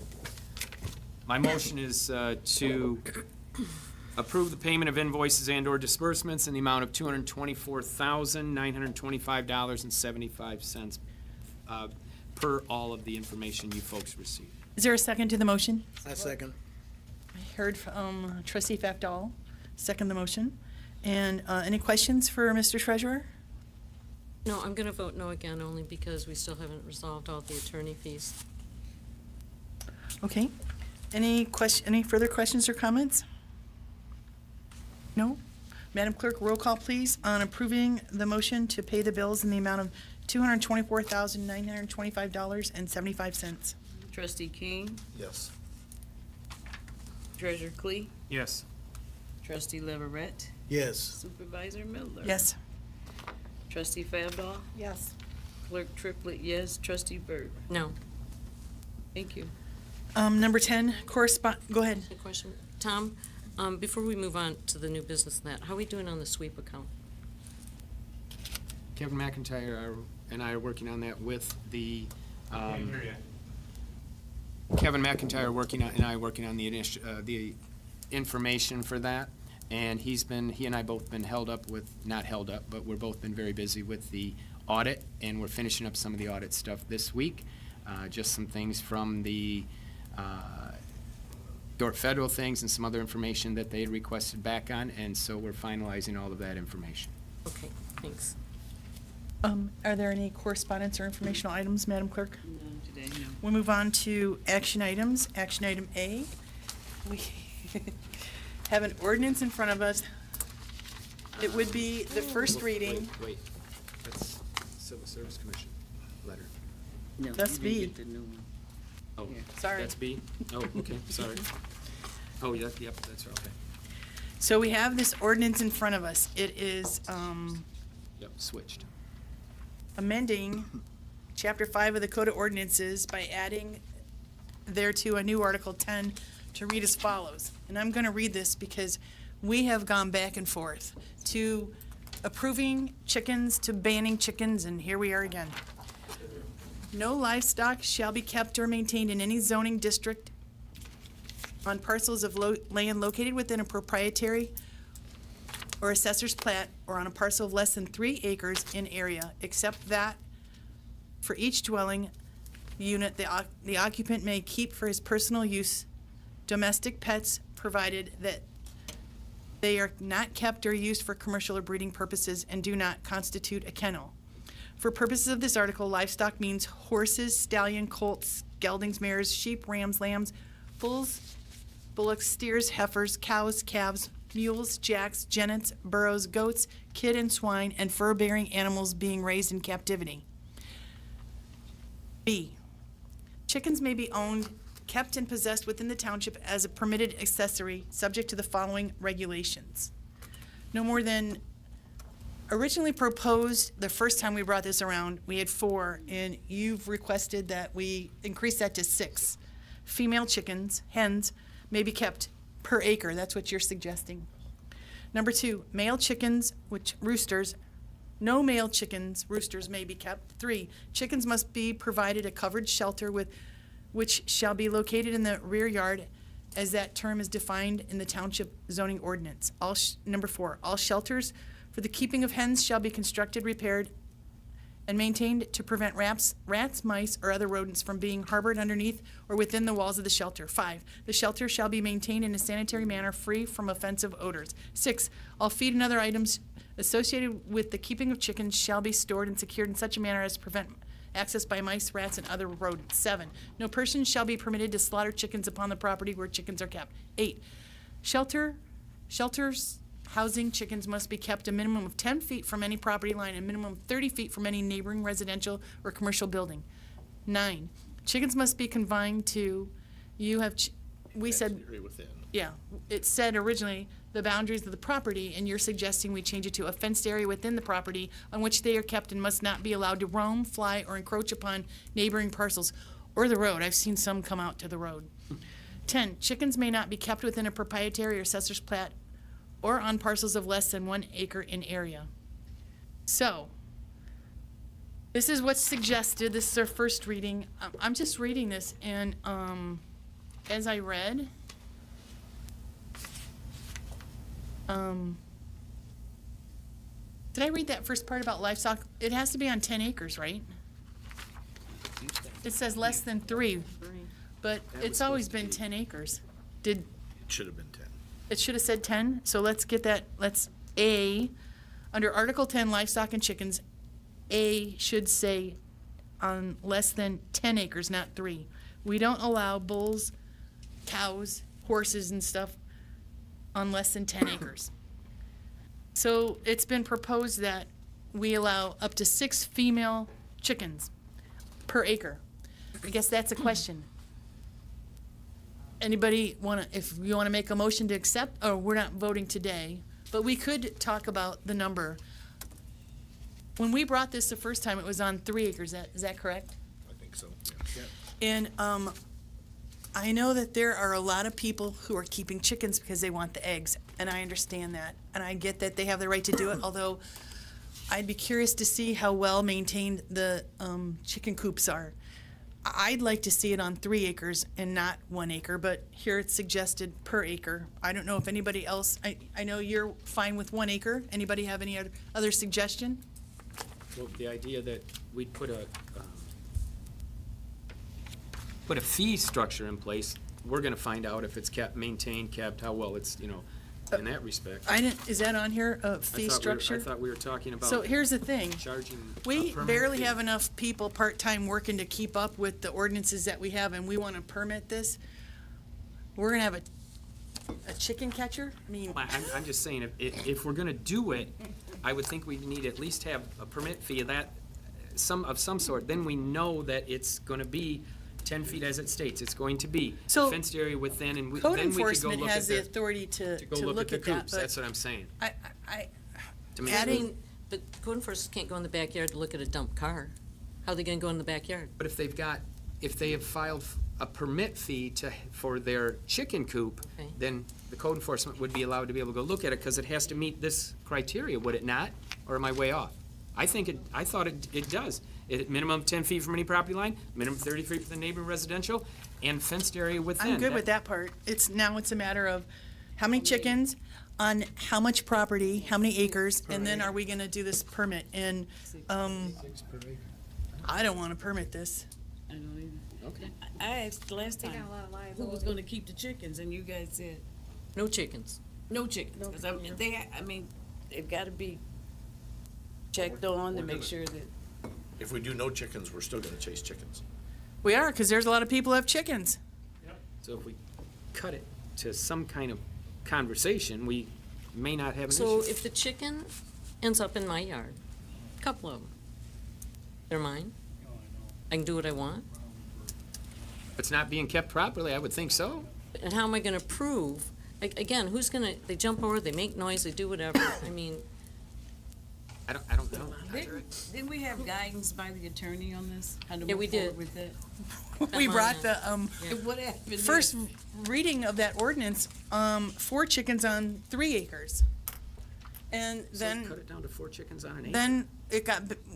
My motion is to approve the payment of invoices and/or disbursements in the amount of $224,925.75 per all of the information you folks received. Is there a second to the motion? I second. I heard from Trustee Fafdal, second the motion. And any questions for Mr. Treasurer? No, I'm gonna vote no again, only because we still haven't resolved all the attorney fees. Okay. Any further questions or comments? No? Madam Clerk, roll call, please, on approving the motion to pay the bills in the amount of $224,925.75. Trustee King, Yes. Treasurer Clee, Yes. Trustee Leverett, Yes. Supervisor Miller. Yes. Trustee Fabdahl, Yes. Clerk Triplett, yes. Trustee Burt. No. Thank you. Number 10, go ahead. A question. Tom, before we move on to the new business and that, how are we doing on the sweep account? Kevin McIntyre and I are working on that with the, Kevin McIntyre and I working on the information for that. And he and I both been not held up, but we're both been very busy with the audit, and we're finishing up some of the audit stuff this week. Just some things from the Dorp Federal things and some other information that they had requested back on, and so we're finalizing all of that information. Okay, thanks. Are there any correspondence or informational items, Madam Clerk? None today, no. We'll move on to action items. Action item A, we have an ordinance in front of us. It would be the first reading. Wait, that's Civil Service Commission letter. No, That's you didn't B. get the new one. Oh, Sorry. that's B? Oh, okay, sorry. Oh, yep, that's right, okay. So we have this ordinance in front of us. It is Yep, switched. amending Chapter 5 of the Code of Ordinances by adding thereto a new Article 10 to read as follows. And I'm going to read this because we have gone back and forth to approving chickens to banning chickens, and here we are again. No livestock shall be kept or maintained in any zoning district on parcels of land located within a proprietary or assessor's plat or on a parcel of less than 3 acres in area, except that for each dwelling unit the occupant may keep for his personal use domestic pets, provided that they are not kept or used for commercial or breeding purposes and do not constitute a kennel. For purposes of this article, livestock means horses, stallion, colts, geldings, mares, sheep, rams, lambs, bulls, bullocks, steers, heifers, cows, calves, mules, jacks, jennets, burros, goats, kid and swine, and fur-bearing animals being raised in captivity. B, chickens may be owned, kept, and possessed within the township as a permitted accessory, subject to the following regulations. No more than originally proposed, the first time we brought this around, we had 4, and you've requested that we increase that to 6. Female chickens, hens, may be kept per acre. That's what you're suggesting. Number 2, male chickens, which roosters, no male chickens, roosters may be kept. 3, chickens must be provided a covered shelter which shall be located in the rear yard as that term is defined in the township zoning ordinance. Number 4, all shelters for the keeping of hens shall be constructed, repaired, and maintained to prevent rats, mice, or other rodents from being harbored underneath or within the walls of the shelter. 5, the shelter shall be maintained in a sanitary manner free from offensive odors. 6, all feed and other items associated with the keeping of chickens shall be stored and secured in such a manner as to prevent access by mice, rats, and other rodents. 7, no person shall be permitted to slaughter chickens upon the property where chickens are kept. 8, shelters housing chickens must be kept a minimum of 10 feet from any property line and a minimum of 30 feet from any neighboring residential or commercial building. 9, chickens must be confined to, Area within. yeah, it said originally the boundaries of the property, and you're suggesting we change it to a fenced area within the property on which they are kept and must not be allowed to roam, fly, or encroach upon neighboring parcels or the road. I've seen some come out to the road. 10, chickens may not be kept within a proprietary or assessor's plat or on parcels of less than 1 acre in area. So, this is what's suggested. This is our first reading. I'm just reading this, and as I read, did I read that first part about livestock? It has to be on 10 acres, right? It says less than 3, but it's always been 10 acres. It should have been 10. It should have said 10, so let's get that. Let's A, under Article 10, livestock and chickens, A should say on less than 10 acres, not 3. We don't allow bulls, cows, horses and stuff on less than 10 acres. So it's been proposed that we allow up to 6 female chickens per acre. I guess that's a question. Anybody want to, if you want to make a motion to accept, or we're not voting today, but we could talk about the number. When we brought this the first time, it was on 3 acres, is that correct? I think so. And I know that there are a lot of people who are keeping chickens because they want the eggs, and I understand that. And I get that they have the right to do it, although I'd be curious to see how well maintained the chicken coops are. I'd like to see it on 3 acres and not 1 acre, but here it's suggested per acre. I don't know if anybody else, I know you're fine with 1 acre. Anybody have any other suggestion? Well, the idea that we'd put a fee structure in place, we're gonna find out if it's kept, maintained, kept, how well it's, in that respect. Is that on here, fee structure? I thought we were talking about. So here's the thing. Charging. We a permit barely fee. have enough people part-time working to keep up with the ordinances that we have, and we want to permit this. We're gonna have a chicken catcher? I mean, I'm just saying, if we're gonna do it, I would think we need to at least have a permit fee of some sort. Then we know that it's gonna be 10 feet as it states. It's going to be So, fenced area within, and code then we could go enforcement look has at the the, authority to to go look at the that, coops. but That's what I'm saying. I, To me, adding, But code enforcers can't go in the backyard to look at a dumped car. How are they gonna go in the backyard? But if they have filed a permit fee for their chicken coop, Okay. then the code enforcement would be allowed to be able to go look at it, because it has to meet this criteria, would it not? Or am I way off? I thought it does. Minimum 10 feet from any property line, minimum 30 feet from the neighboring residential, and fenced area within. I'm good with that part. It's a matter of how many chickens on how much property, how many acres, and then are we gonna do this permit? And, I don't wanna permit this. I don't either. Okay. I asked last time who was gonna keep the chickens, and you guys said No chickens. no chickens. 'Cause they've gotta be checked on to make sure that. If we do no chickens, we're still gonna chase chickens. We are, cause there's a lot of people who have chickens. So if we cut it to some kind of conversation, we may not have an So issue. if the chicken ends up in my yard, a couple of them, they're mine? I can do what I want? If it's not being kept properly, I would think so. And how am I gonna prove, again, they jump over, they make noise, they do whatever, I mean, I don't know. Didn't we have guidance by the attorney on this? How to Yeah, we move forward did. with that? We on brought that. the, What happened? first reading of that ordinance, 4 chickens on 3 acres. And So then. cut it down to 4 chickens on an acre. Then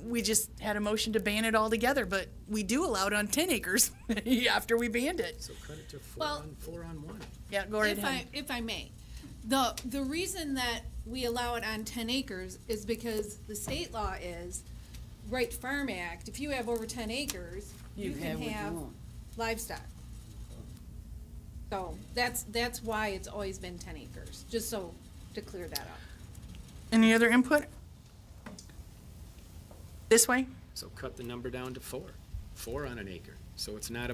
we just had a motion to ban it altogether, but we do allow it on 10 acres after we banned it. So cut it to Well- 4 on 1. Yeah, go right ahead. If I may, the reason that we allow it on 10 acres is because the state law is, right Farm Act, if you have over 10 acres, you can what you have want. livestock. So that's why it's always been 10 acres, just so to clear that up. Any other input? This way? So cut the number down to 4 on an acre. So it's not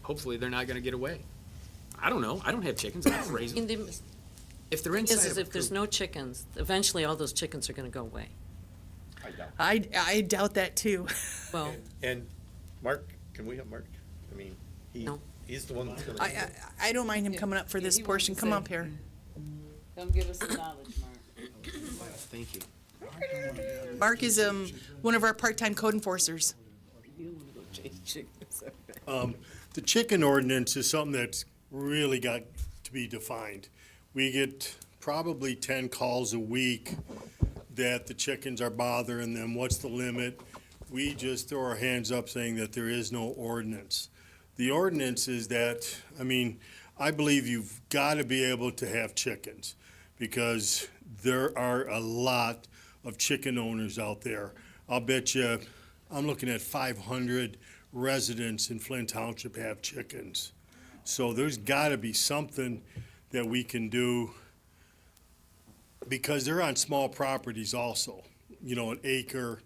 hopefully they're not gonna get away. I don't know. I don't have chickens. I don't raise them. If they're inside of a if there's coop. no chickens, eventually all those chickens are gonna go away. I doubt that too. Well, And Mark, can we have Mark? I mean, No. he's the one that's gonna. I don't mind him coming up for this he wants portion. to Come say- up here. Come give us some knowledge, Mark. Thank you. Mark is one of our part-time code enforcers. You don't wanna go chase chickens. The chicken ordinance is something that's really got to be defined. We get probably 10 calls a week that the chickens are bothering them. What's the limit? We just throw our hands up saying that there is no ordinance. The ordinance is that, I believe you've got to be able to have chickens because there are a lot of chicken owners out there. I'll bet you, I'm looking at 500 residents in Flint Township have chickens. So there's got to be something that we can do because they're on small properties also, an acre,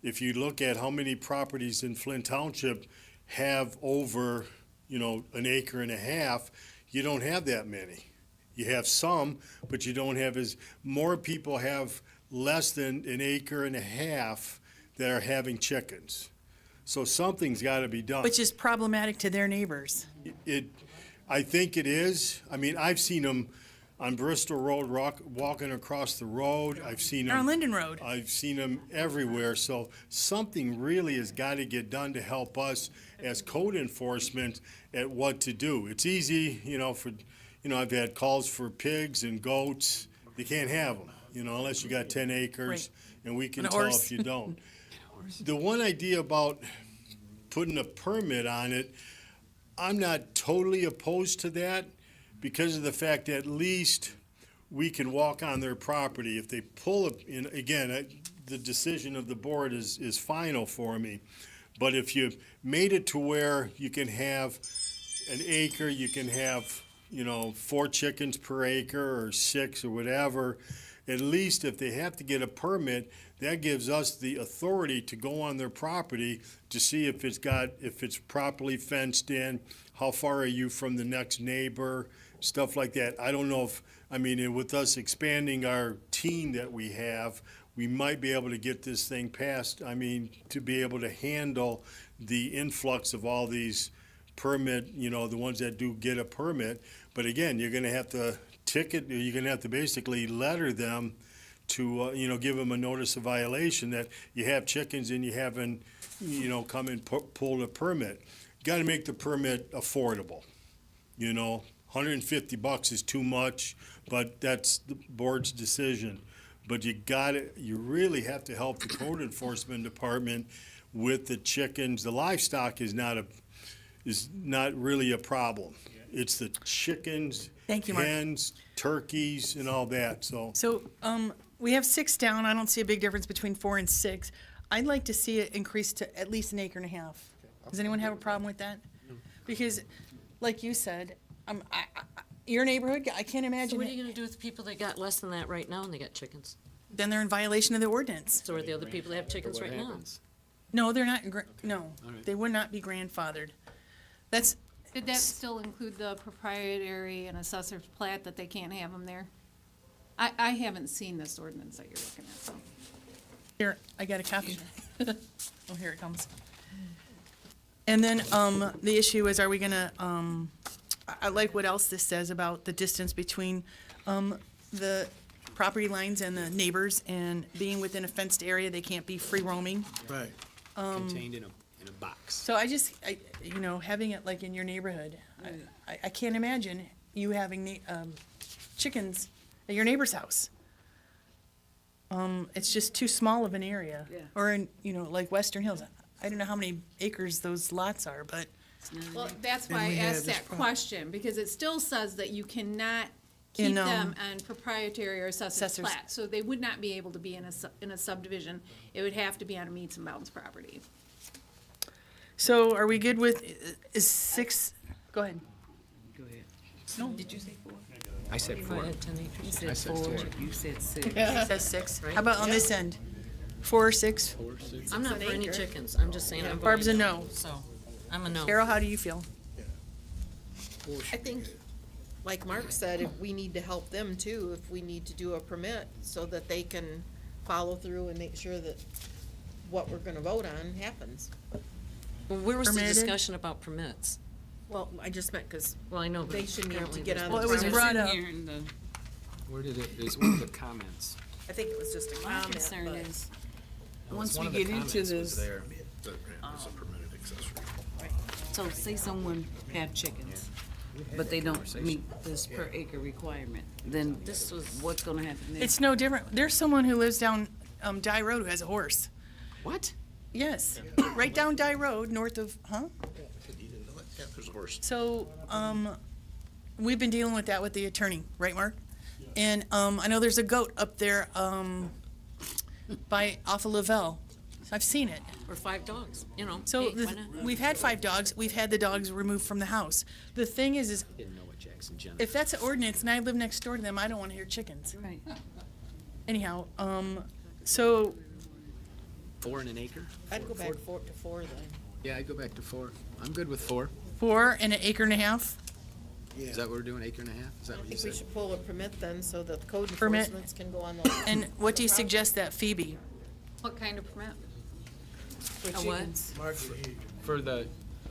if you look at how many properties in Flint Township have over, an acre and a half, you don't have that many. You have some, but you don't have more people have less than an acre and a half that are having chickens. So something's got to be done. Which is problematic to their neighbors. I think it is. I mean, I've seen them on Bristol Road walking across the road. I've seen them Or on Linden Road. I've seen them everywhere. So something really has got to get done to help us as code enforcement at what to do. It's easy, I've had calls for pigs and goats. They can't have them, unless you got 10 acres, Right. and we can And a tell horse. if you don't. The one idea about putting a permit on it, I'm not totally opposed to that because of the fact that at least we can walk on their property. If they pull it, the decision of the board is final for me. But if you made it to where you can have an acre, you can have, 4 chickens per acre or 6 or whatever, at least if they have to get a permit, that gives us the authority to go on their property to see if it's properly fenced in, how far are you from the next neighbor, stuff like that. I don't know with us expanding our team that we have, we might be able to get this thing passed, to be able to handle the influx of all these permit, the ones that do get a permit. But again, you're gonna have to ticket, you're gonna have to basically letter them to, give them a notice of violation that you have chickens and you haven't, come and pulled a permit. Got to make the permit affordable. $150 is too much, but that's the board's decision. But you really have to help the code enforcement department with the chickens. The livestock is not really a problem. It's the chickens, Thank you, Mark. hens, turkeys, and all that. So, we have 6 down. I don't see a big difference between 4 and 6. I'd like to see it increase to at least an acre and a half. Does anyone have a problem with that? Because, like you said, your neighborhood, I can't So imagine what are you it. gonna do with the people that got less than that right now and they got chickens? Then they're in violation of the ordinance. So are the other people that have chickens right now? No, they're not, no, they would not be grandfathered. That's, Did that still include the proprietary and assessor's plat that they can't have them there? I haven't seen this ordinance that you're looking at, so. here, I got a copy. Oh, here it comes. And then, the issue is, are we gonna, I like what else this says about the distance between, the property lines and the neighbors, and being within a fenced area, they can't be free roaming. Right. Contained in a box. So having it like in your neighborhood, I can't imagine you having, chickens at your neighbor's house. It's just too small of an area. Yeah. Or in, like Western Hills. I don't know how many acres those lots are, but Well, that's why I we had asked this that question, because it still says that you cannot keep In, them on proprietary or assessor's assessor's- plat. So they would not be able to be in a subdivision. It would have to be on a meets and bounds property. so are we good with, is 6, go ahead. Go ahead. No. Did you say 4? I said If I 4. had 10 acres. You said I said 4, 4. you said 6. It says 6. How about on this end? 4 or 6? I'm not for any chickens, I'm just saying I'm Barb's a voting no. So, I'm a no. Carol, how do you feel? I think, like Mark said, if we need to help them too, if we need to do a permit so that they can follow through and make sure that what we're gonna vote on happens. Well, where was the Permitted? discussion about permits? Well, I just meant, cause Well, I know, but they should need to apparently get there's on Well, the it was property. brought up. Here in the, Where did it, is one of the comments. I think it was just a My comment, concern but is, once One we of the get into comments was this, there that it's a permitted accessory. so say someone have chickens, but they don't meet this per acre requirement, then This was- what's gonna happen there? It's no different. There's someone who lives down Dye Road who has a horse. What? Yes, right down Dye Road, north of, huh? You didn't know it? Yeah, there's a horse. So, we've been dealing with that with the attorney, right, Mark? And, I know there's a goat up there, off of Lavelle. I've seen it. or 5 dogs, So hey, why not? we've had 5 dogs. We've had the dogs removed from the house. The thing is Didn't know what Jackson Jenner. if that's an ordinance and I live next door to them, I don't want to hear chickens. Right. Anyhow, so 4 in an acre? I'd go back to 4 then. Yeah, I'd go back to 4. I'm good with 4. 4 and an acre and a half. Is that what we're doing, acre and a half? Is that I what you think we said? should pull a permit then, so that the code Permit. enforcements can go on the. And what do you suggest that fee be? What kind of permit? A what? For the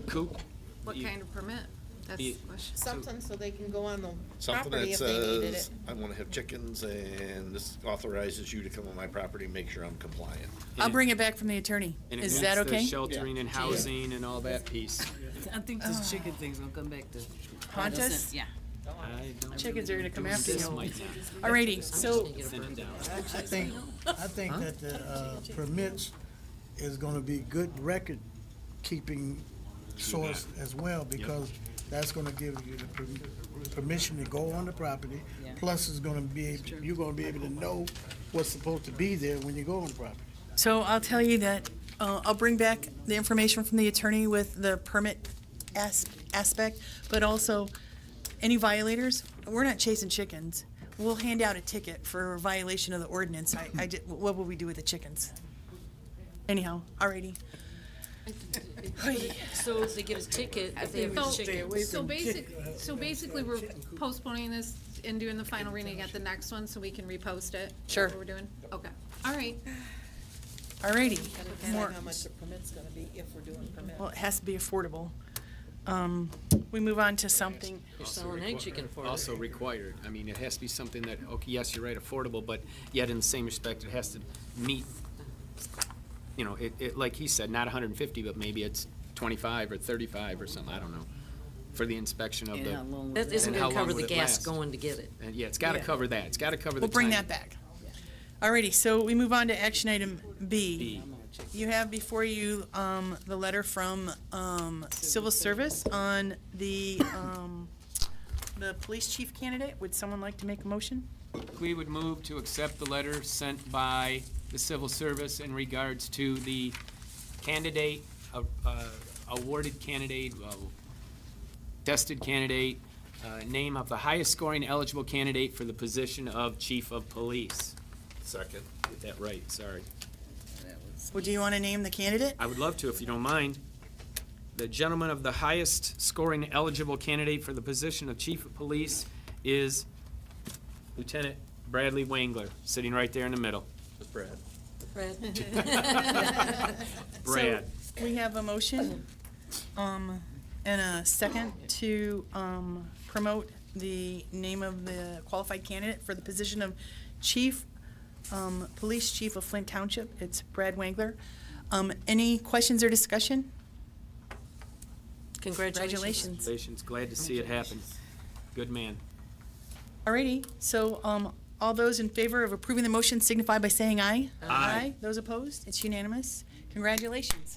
coop? What You- kind of permit? That's You- the question. Something so they can go on the Something property that if they needed says, it. I want to have chickens and this authorizes you to come on my property and make sure I'm compliant. I'll bring it back from the attorney. And it Is meets that the okay? sheltering and housing and all that piece. I think this chicken thing's gonna come back to Haunt us? Yeah. I don't Chickens are gonna come think after this you. might not. Alrighty, so, Send it down. I think that the permits is gonna be good record-keeping source as well, because that's gonna give you the permission to go on the property. Yeah. Plus, it's gonna be, you're gonna be able to know what's supposed to be there when you go on the property. so I'll tell you that, I'll bring back the information from the attorney with the permit aspect, but also any violators, we're not chasing chickens. We'll hand out a ticket for violation of the ordinance. What will we do with the chickens? Anyhow, alrighty. So if they get a ticket, if they have chickens. So basically, we're postponing this and doing the final reading at the next one, so we can repost it? Sure. What we're doing? Okay, all right. Alrighty. Gotta decide More- how much the permit's gonna be if we're doing permit. Well, it has to be affordable. We move on to something, You're selling egg chicken for it. Also required. I mean, it has to be something that, okay, yes, you're right, affordable, but yet in the same respect, it has to meet, you know, it, like he said, not 150, but maybe it's 25 or 35 or something, I don't know, for the inspection of And how long the. would That isn't and how gonna long cover would the it gas last? going to get it. And yeah, it's gotta Yeah. cover that. It's gotta cover the we'll bring time. that back. Alrighty, so we move on to action item B. B. You have before you, the letter from, Civil Service on the police chief candidate. Would someone like to make a motion? We would move to accept the letter sent by the Civil Service in regards to the candidate, awarded candidate, tested candidate, name of the highest scoring eligible candidate for the position of Chief of Police. Second. Get that right, sorry. Well, do you want to name the candidate? I would love to, if you don't mind. The gentleman of the highest scoring eligible candidate for the position of Chief of Police is Lieutenant Bradley Wangler, sitting right there in the middle. Brad. Brad. So, we have a motion, and a second to, promote the name of the qualified candidate for the position of Chief, Police Chief of Flint Township. It's Brad Wangler. Any questions or discussion? Congratulations. Congratulations, glad to see it happen. Good man. Alrighty, so, all those in favor of approving the motion signify by saying aye. Aye. Those opposed? It's unanimous. Congratulations.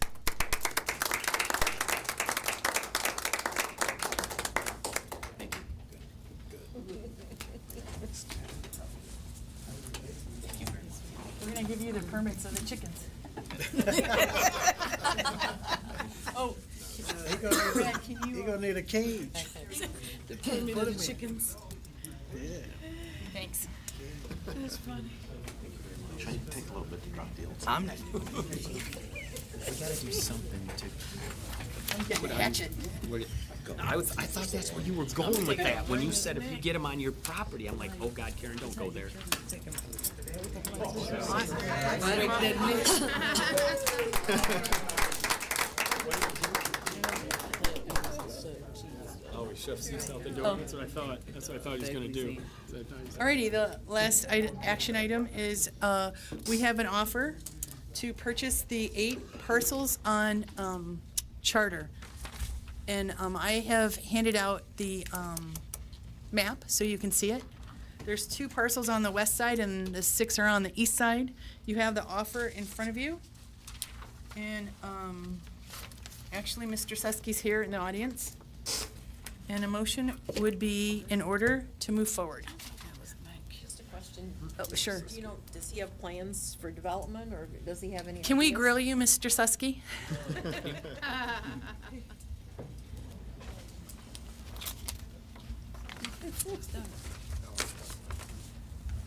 We're gonna give you the permits of the chickens. Oh, Brad, can you, You're gonna need a cage. The permit of the chickens. thanks. Try to take a little bit to drop the old. I'm not. We gotta do something to. I'm getting a hatchet. I thought that's where you were going with that. When you said if you get them on your property, I'm like, oh God, Karen, don't go there. Oh, we shoved seats out the door. That's what I thought. That's what I thought he was gonna do. Alrighty, the last action item is, we have an offer to purchase the 8 parcels on, Charter. And, I have handed out the, map so you can see it. There's 2 parcels on the west side and the 6 are on the east side. You have the offer in front of you. And, actually, Mr. Susky's here in the audience. And a motion would be in order to move forward. Just a question. Oh, sure. You know, does he have plans for development, or does he have any? Can we ideas? grill you, Mr. Susky?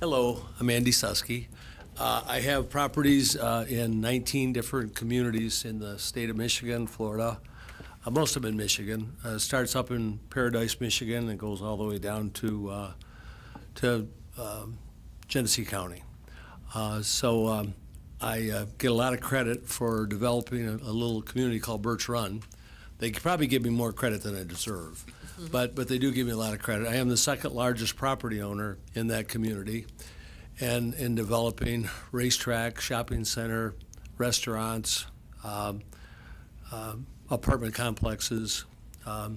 Hello, I'm Andy Susky. I have properties in 19 different communities in the state of Michigan, Florida, most of them in Michigan. Starts up in Paradise, Michigan, and goes all the way down to Genesee County. I get a lot of credit for developing a little community called Birch Run. They could probably give me more credit than I deserve, but they do give me a lot of credit. I am the second largest property owner in that community, and in developing racetrack, shopping center, restaurants, apartment complexes, a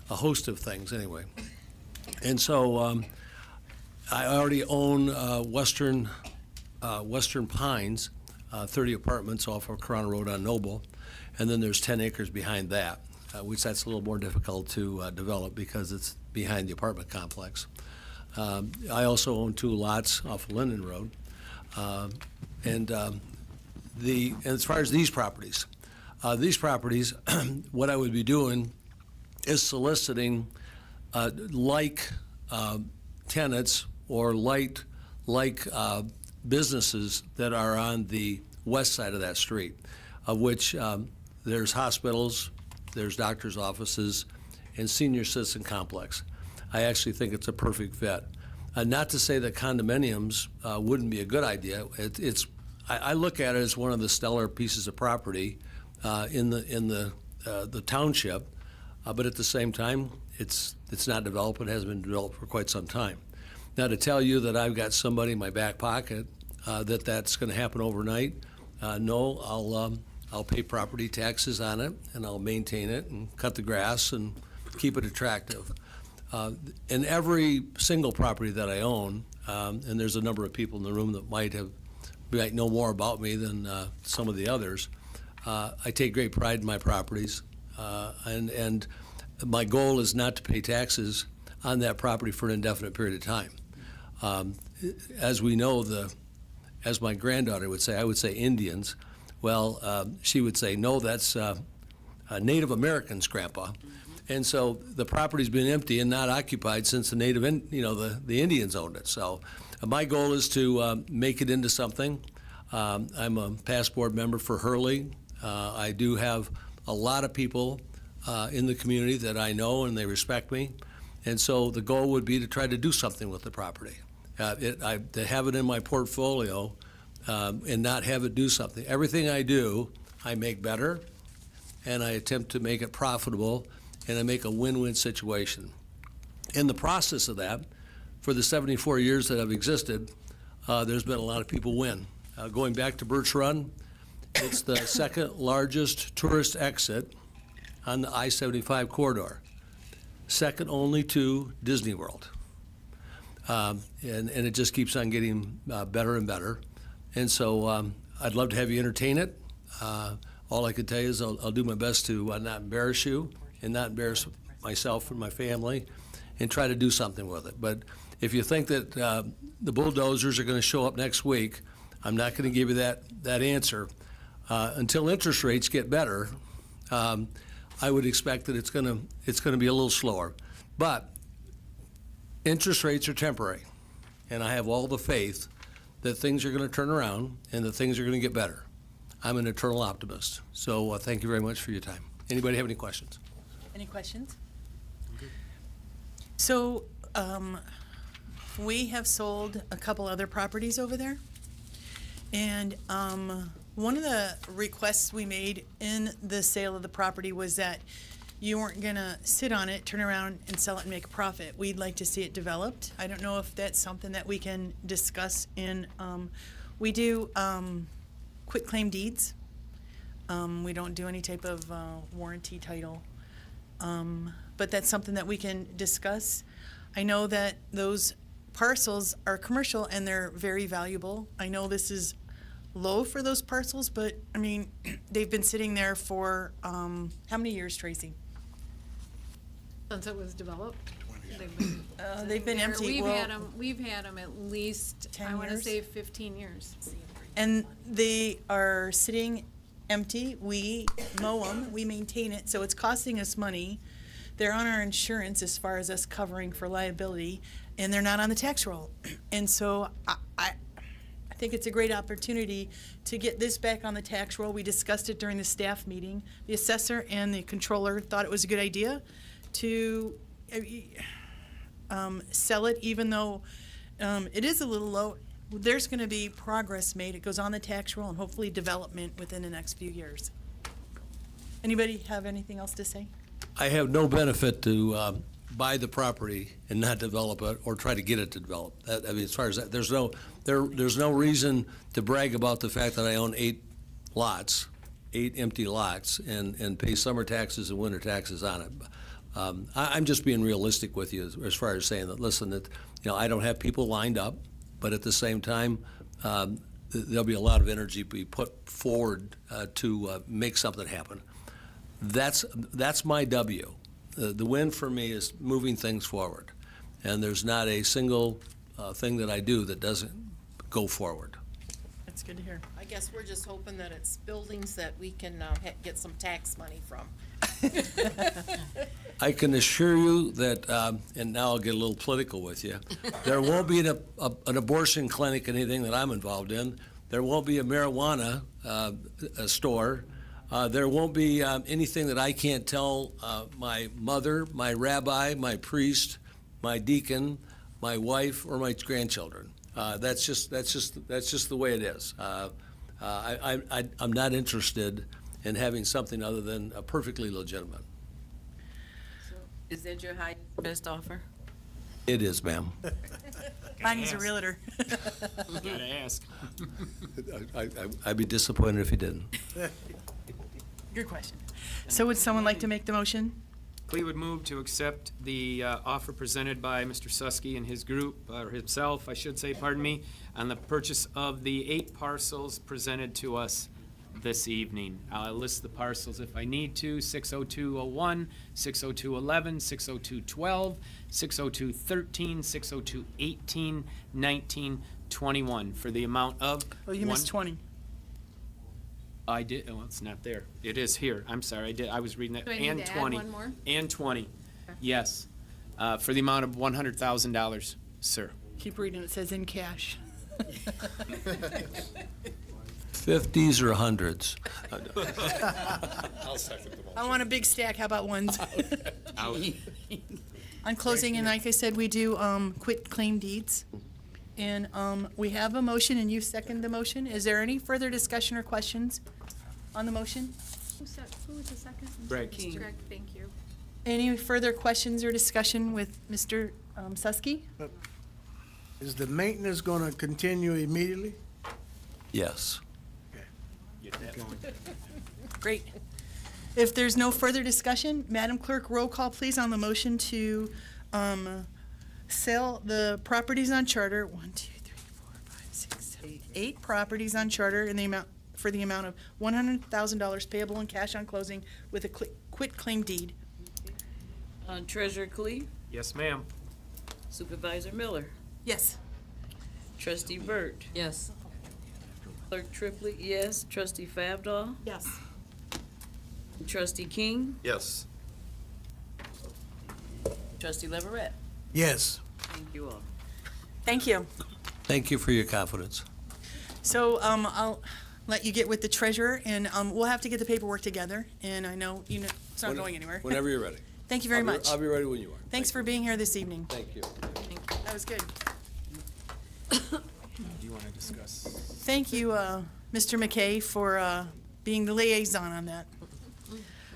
host of things anyway. And so I already own Western Pines, 30 apartments off of Corona Road on Noble, and then there's 10 acres behind that, which that's a little more difficult to develop because it's behind the apartment complex. I also own 2 lots off of Linden Road, and as far as these properties, what I would be doing is soliciting like tenants or like businesses that are on the west side of that street, of which there's hospitals, there's doctors' offices, and senior citizen complex. I actually think it's a perfect fit. Not to say that condominiums wouldn't be a good idea. I look at it as one of the stellar pieces of property in the township, but at the same time, it's not developed. It hasn't been developed for quite some time. Now, to tell you that I've got somebody in my back pocket that's going to happen overnight, no. I'll pay property taxes on it, and I'll maintain it and cut the grass and keep it attractive. In every single property that I own, and there's a number of people in the room that might know more about me than some of the others, I take great pride in my properties, and my goal is not to pay taxes on that property for an indefinite period of time. As we know, as my granddaughter would say, I would say Indians. Well, she would say, no, that's Native Americans, Grandpa. And so the property's been empty and not occupied since the the Indians owned it. So my goal is to make it into something. I'm a past board member for Hurley. I do have a lot of people in the community that I know and they respect me. And so the goal would be to try to do something with the property. To have it in my portfolio and not have it do something. Everything I do, I make better, and I attempt to make it profitable, and I make a win-win situation. In the process of that, for the 74 years that I've existed, there's been a lot of people win. Going back to Birch Run, it's the second largest tourist exit on the I-75 corridor, second only to Disney World. And it just keeps on getting better and better. And so I'd love to have you entertain it. All I can tell you is I'll do my best to not embarrass you and not embarrass myself and my family and try to do something with it. But if you think that the bulldozers are going to show up next week, I'm not going to give you that answer. Until interest rates get better, I would expect that it's going to be a little slower. But interest rates are temporary, and I have all the faith that things are going to turn around and that things are going to get better. I'm an eternal optimist. So thank you very much for your time. Anybody have any questions? Any questions? So we have sold a couple other properties over there. And one of the requests we made in the sale of the property was that you weren't going to sit on it, turn around and sell it and make a profit. We'd like to see it developed. I don't know if that's something that we can discuss in, we do quit claim deeds. We don't do any type of warranty title. But that's something that we can discuss. I know that those parcels are commercial and they're very valuable. I know this is low for those parcels, but I mean, they've been sitting there for how many years, Tracy? Since it was developed. They've been empty. We've had them at least, 10 I want to years? say 15 years. And they are sitting empty. We mow them, we maintain it, so it's costing us money. They're on our insurance as far as us covering for liability, and they're not on the tax roll. And so I think it's a great opportunity to get this back on the tax roll. We discussed it during the staff meeting. The assessor and the controller thought it was a good idea to sell it, even though it is a little low. There's going to be progress made. It goes on the tax roll and hopefully development within the next few years. Anybody have anything else to say? I have no benefit to buy the property and not develop it or try to get it to develop. I mean, as far as that, there's no reason to brag about the fact that I own 8 empty lots, and pay summer taxes and winter taxes on it. I'm just being realistic with you as far as saying that, listen, that, I don't have people lined up, but at the same time, there'll be a lot of energy be put forward to make something happen. That's my W. The win for me is moving things forward, and there's not a single thing that I do that doesn't go forward. That's good to hear. I guess we're just hoping that it's buildings that we can get some tax money from. I can assure you that, and now I'll get a little political with you, there won't be an abortion clinic, anything that I'm involved in. There won't be a marijuana store. There won't be anything that I can't tell my mother, my rabbi, my priest, my deacon, my wife, or my grandchildren. That's just the way it is. I'm not interested in having something other than perfectly legitimate. Is that your highest best offer? It is, ma'am. Mine is a realtor. Gotta ask. I'd be disappointed if he didn't. Good question. So would someone like to make the motion? Clee would move to accept the offer presented by Mr. Susky and his group, or himself, I should say, pardon me, on the purchase of the 8 parcels presented to us this evening. I'll list the parcels if I need to: 60201, 60211, 60212, 60213, 60218, 19, 21, for the amount of... Oh, you missed 20. I did, oh, it's not there. It is here. I'm sorry, I was reading that. Do I need And to add 20. one more? And 20, yes. For the amount of $100,000, sir. Keep reading. It says in cash. 50s or 100s? I'll second the motion. I want a big stack. How about ones? Out. On closing, and like I said, we do quit claim deeds. And we have a motion, and you second the motion. Is there any further discussion or questions on the motion? Who was the second? Greg. King. Greg, thank you. Any further questions or discussion with Mr. Susky? Is the maintenance gonna continue immediately? Yes. Get that going. Great. If there's no further discussion, Madam Clerk, roll call please on the motion to sell the properties on charter. 1, 2, 3, 4, 5, 6, 7, 8 properties on charter in the amount, for the amount of $100,000 payable in cash on closing with a quit claim deed. Treasurer Clee, Yes, ma'am. Supervisor Miller, Yes. Trustee Burt, Yes. Clerk Triplett, yes. Trustee Favdahl, Yes. Trustee King, Yes. Trustee Leverett. Yes. Thank you all. Thank you. Thank you for your confidence. So I'll let you get with the treasurer, and we'll have to get the paperwork together. And I know it's not going anywhere. Whenever you're ready. Thank you very much. I'll be ready when you are. Thanks for being here this evening. Thank you. That was good. Do you want to discuss? Thank you, Mr. McKay, for being the liaison on that.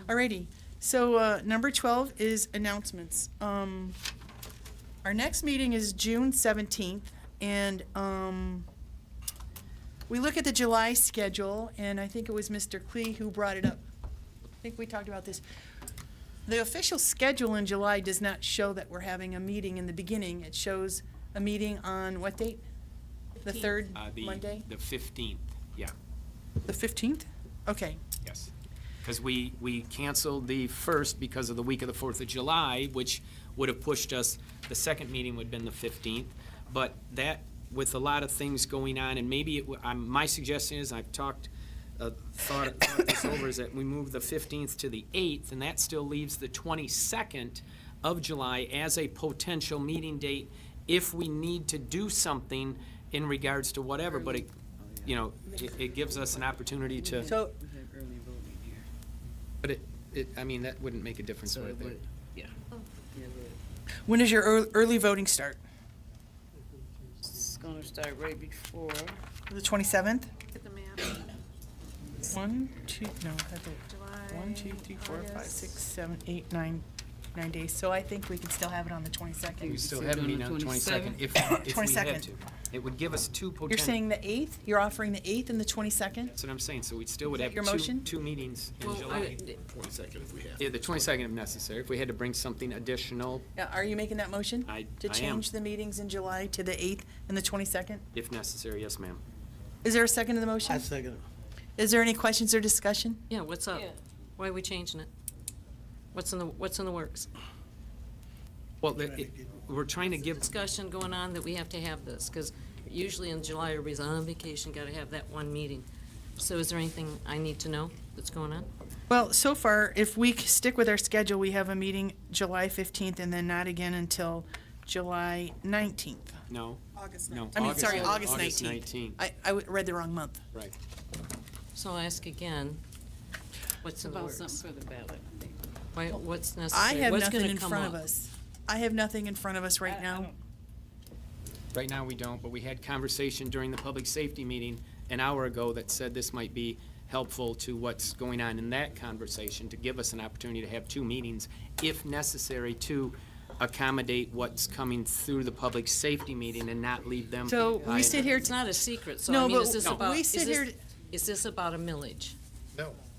Alrighty, so number 12 is announcements. Our next meeting is June 17th, and we look at the July schedule, and I think it was Mr. Klee who brought it up. I think we talked about this. The official schedule in July does not show that we're having a meeting in the beginning. It shows a meeting on what date? The third Monday? The 15th, yeah, The 15th? Okay. yes. Because we canceled the 1st because of the week of the 4th of July, which would have pushed us, the second meeting would have been the 15th. But that, with a lot of things going on, and maybe my suggestion is, I've thought this over, is that we move the 15th to the 8th, and that still leaves the 22nd of July as a potential meeting date if we need to do something in regards to whatever, but it, you know, it gives us an opportunity to, So, but I mean, that wouldn't make a difference So right it there. would, yeah. when does your early voting start? It's gonna start right before. The 27th? Get the map. 1, 2, no, that's it. 1, 2, 3, 4, 5, 6, 7, 8, 9 days. So I think we can still have it on the 22nd. We still have a meeting on the 22nd if we had to. It would give us two potential. You're saying the 8th? You're offering the 8th and the 22nd? That's what I'm saying, so we still would Is have that your two, motion? two meetings in Well, July. 22nd if we have. Yeah, the 22nd if necessary, if we had to bring something additional, Yeah, are you making that motion? I To am. change the meetings in July to the 8th and the 22nd? if necessary, yes, ma'am. Is there a second to the motion? I second it. Is there any questions or discussion? Yeah, what's up? Yeah. Why are we changing it? What's in the works? Well, we're trying to give, Discussion going on that we have to have this, because usually in July, everybody's on vacation, gotta have that one meeting. So is there anything I need to know that's going on? Well, so far, if we stick with our schedule, we have a meeting July 15th and then not again until July 19th. no, August no. I mean, sorry, August August 19th. 19th, I read the wrong month. right. So I'll ask again, what's in the About works? something for the ballot. Why, what's I necessary? have What's nothing gonna in come front of up? us. I have nothing in front of us right now. Right now, we don't, but we had conversation during the public safety meeting an hour ago that said this might be helpful to what's going on in that conversation, to give us an opportunity to have two meetings, if necessary, to accommodate what's coming through the public safety meeting and not leave them. So we sit here, It's not a secret, so No, I mean, but is this no. about, we is sit this, here- is this about a millage?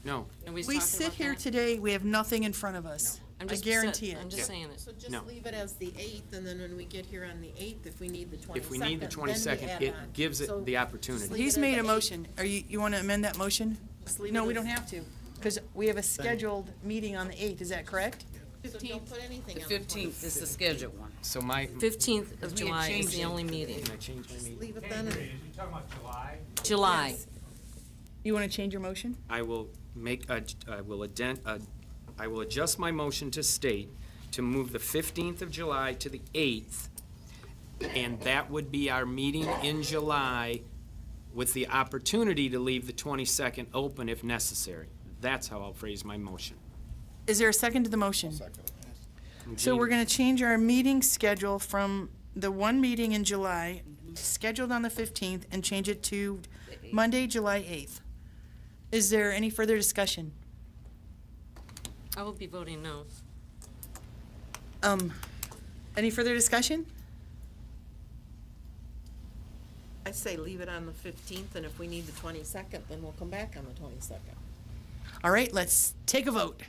No, Are we we talking sit about here that? today, we have nothing in front of us. I'm I just guarantee I'm it. just saying it. So just No. leave it as the 8th, and then when we get here on the 8th, if we need the 22nd, if we need the then we 22nd, add it on. gives So it the opportunity. leave He's it at made the a 8th. motion. You want to amend that motion? Just leave No, it we as- don't have to, because we have a scheduled meeting on the 8th, is that correct? So don't put anything The on 15th is the scheduled one. So my, 15th of We had July is changed the it. only meeting. can I change my meeting? Leave it then. and- July. You want to change your motion? I will I will adjust my motion to state to move the 15th of July to the 8th, and that would be our meeting in July with the opportunity to leave the 22nd open if necessary. That's how I'll phrase my motion. Is there a second to the motion? So we're going to change our meeting schedule from the one meeting in July, scheduled on the 15th, and change it to Monday, July 8th. Is there any further discussion? I will be voting no. Any further discussion? I say leave it on the 15th, and if we need the 22nd, then we'll come back on the 22nd. All right, let's take a vote.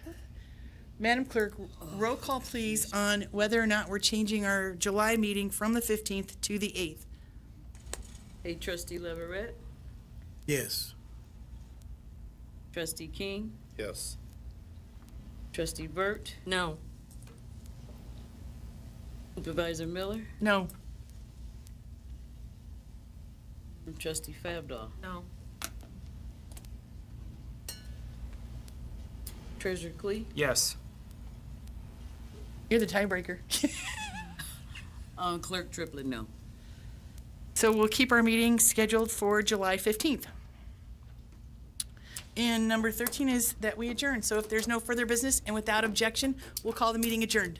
Madam Clerk, roll call please on whether or not we're changing our July meeting from the 15th to the 8th. Hey, trustee Leverett, Yes. trustee King, Yes. trustee Burt, No. supervisor Miller, No. and trustee Fabdahl. No. Treasurer Clee, Yes. You're the tiebreaker. clerk Triplett, no. So we'll keep our meeting scheduled for July 15th. And number 13 is that we adjourn. So if there's no further business and without objection, we'll call the meeting adjourned.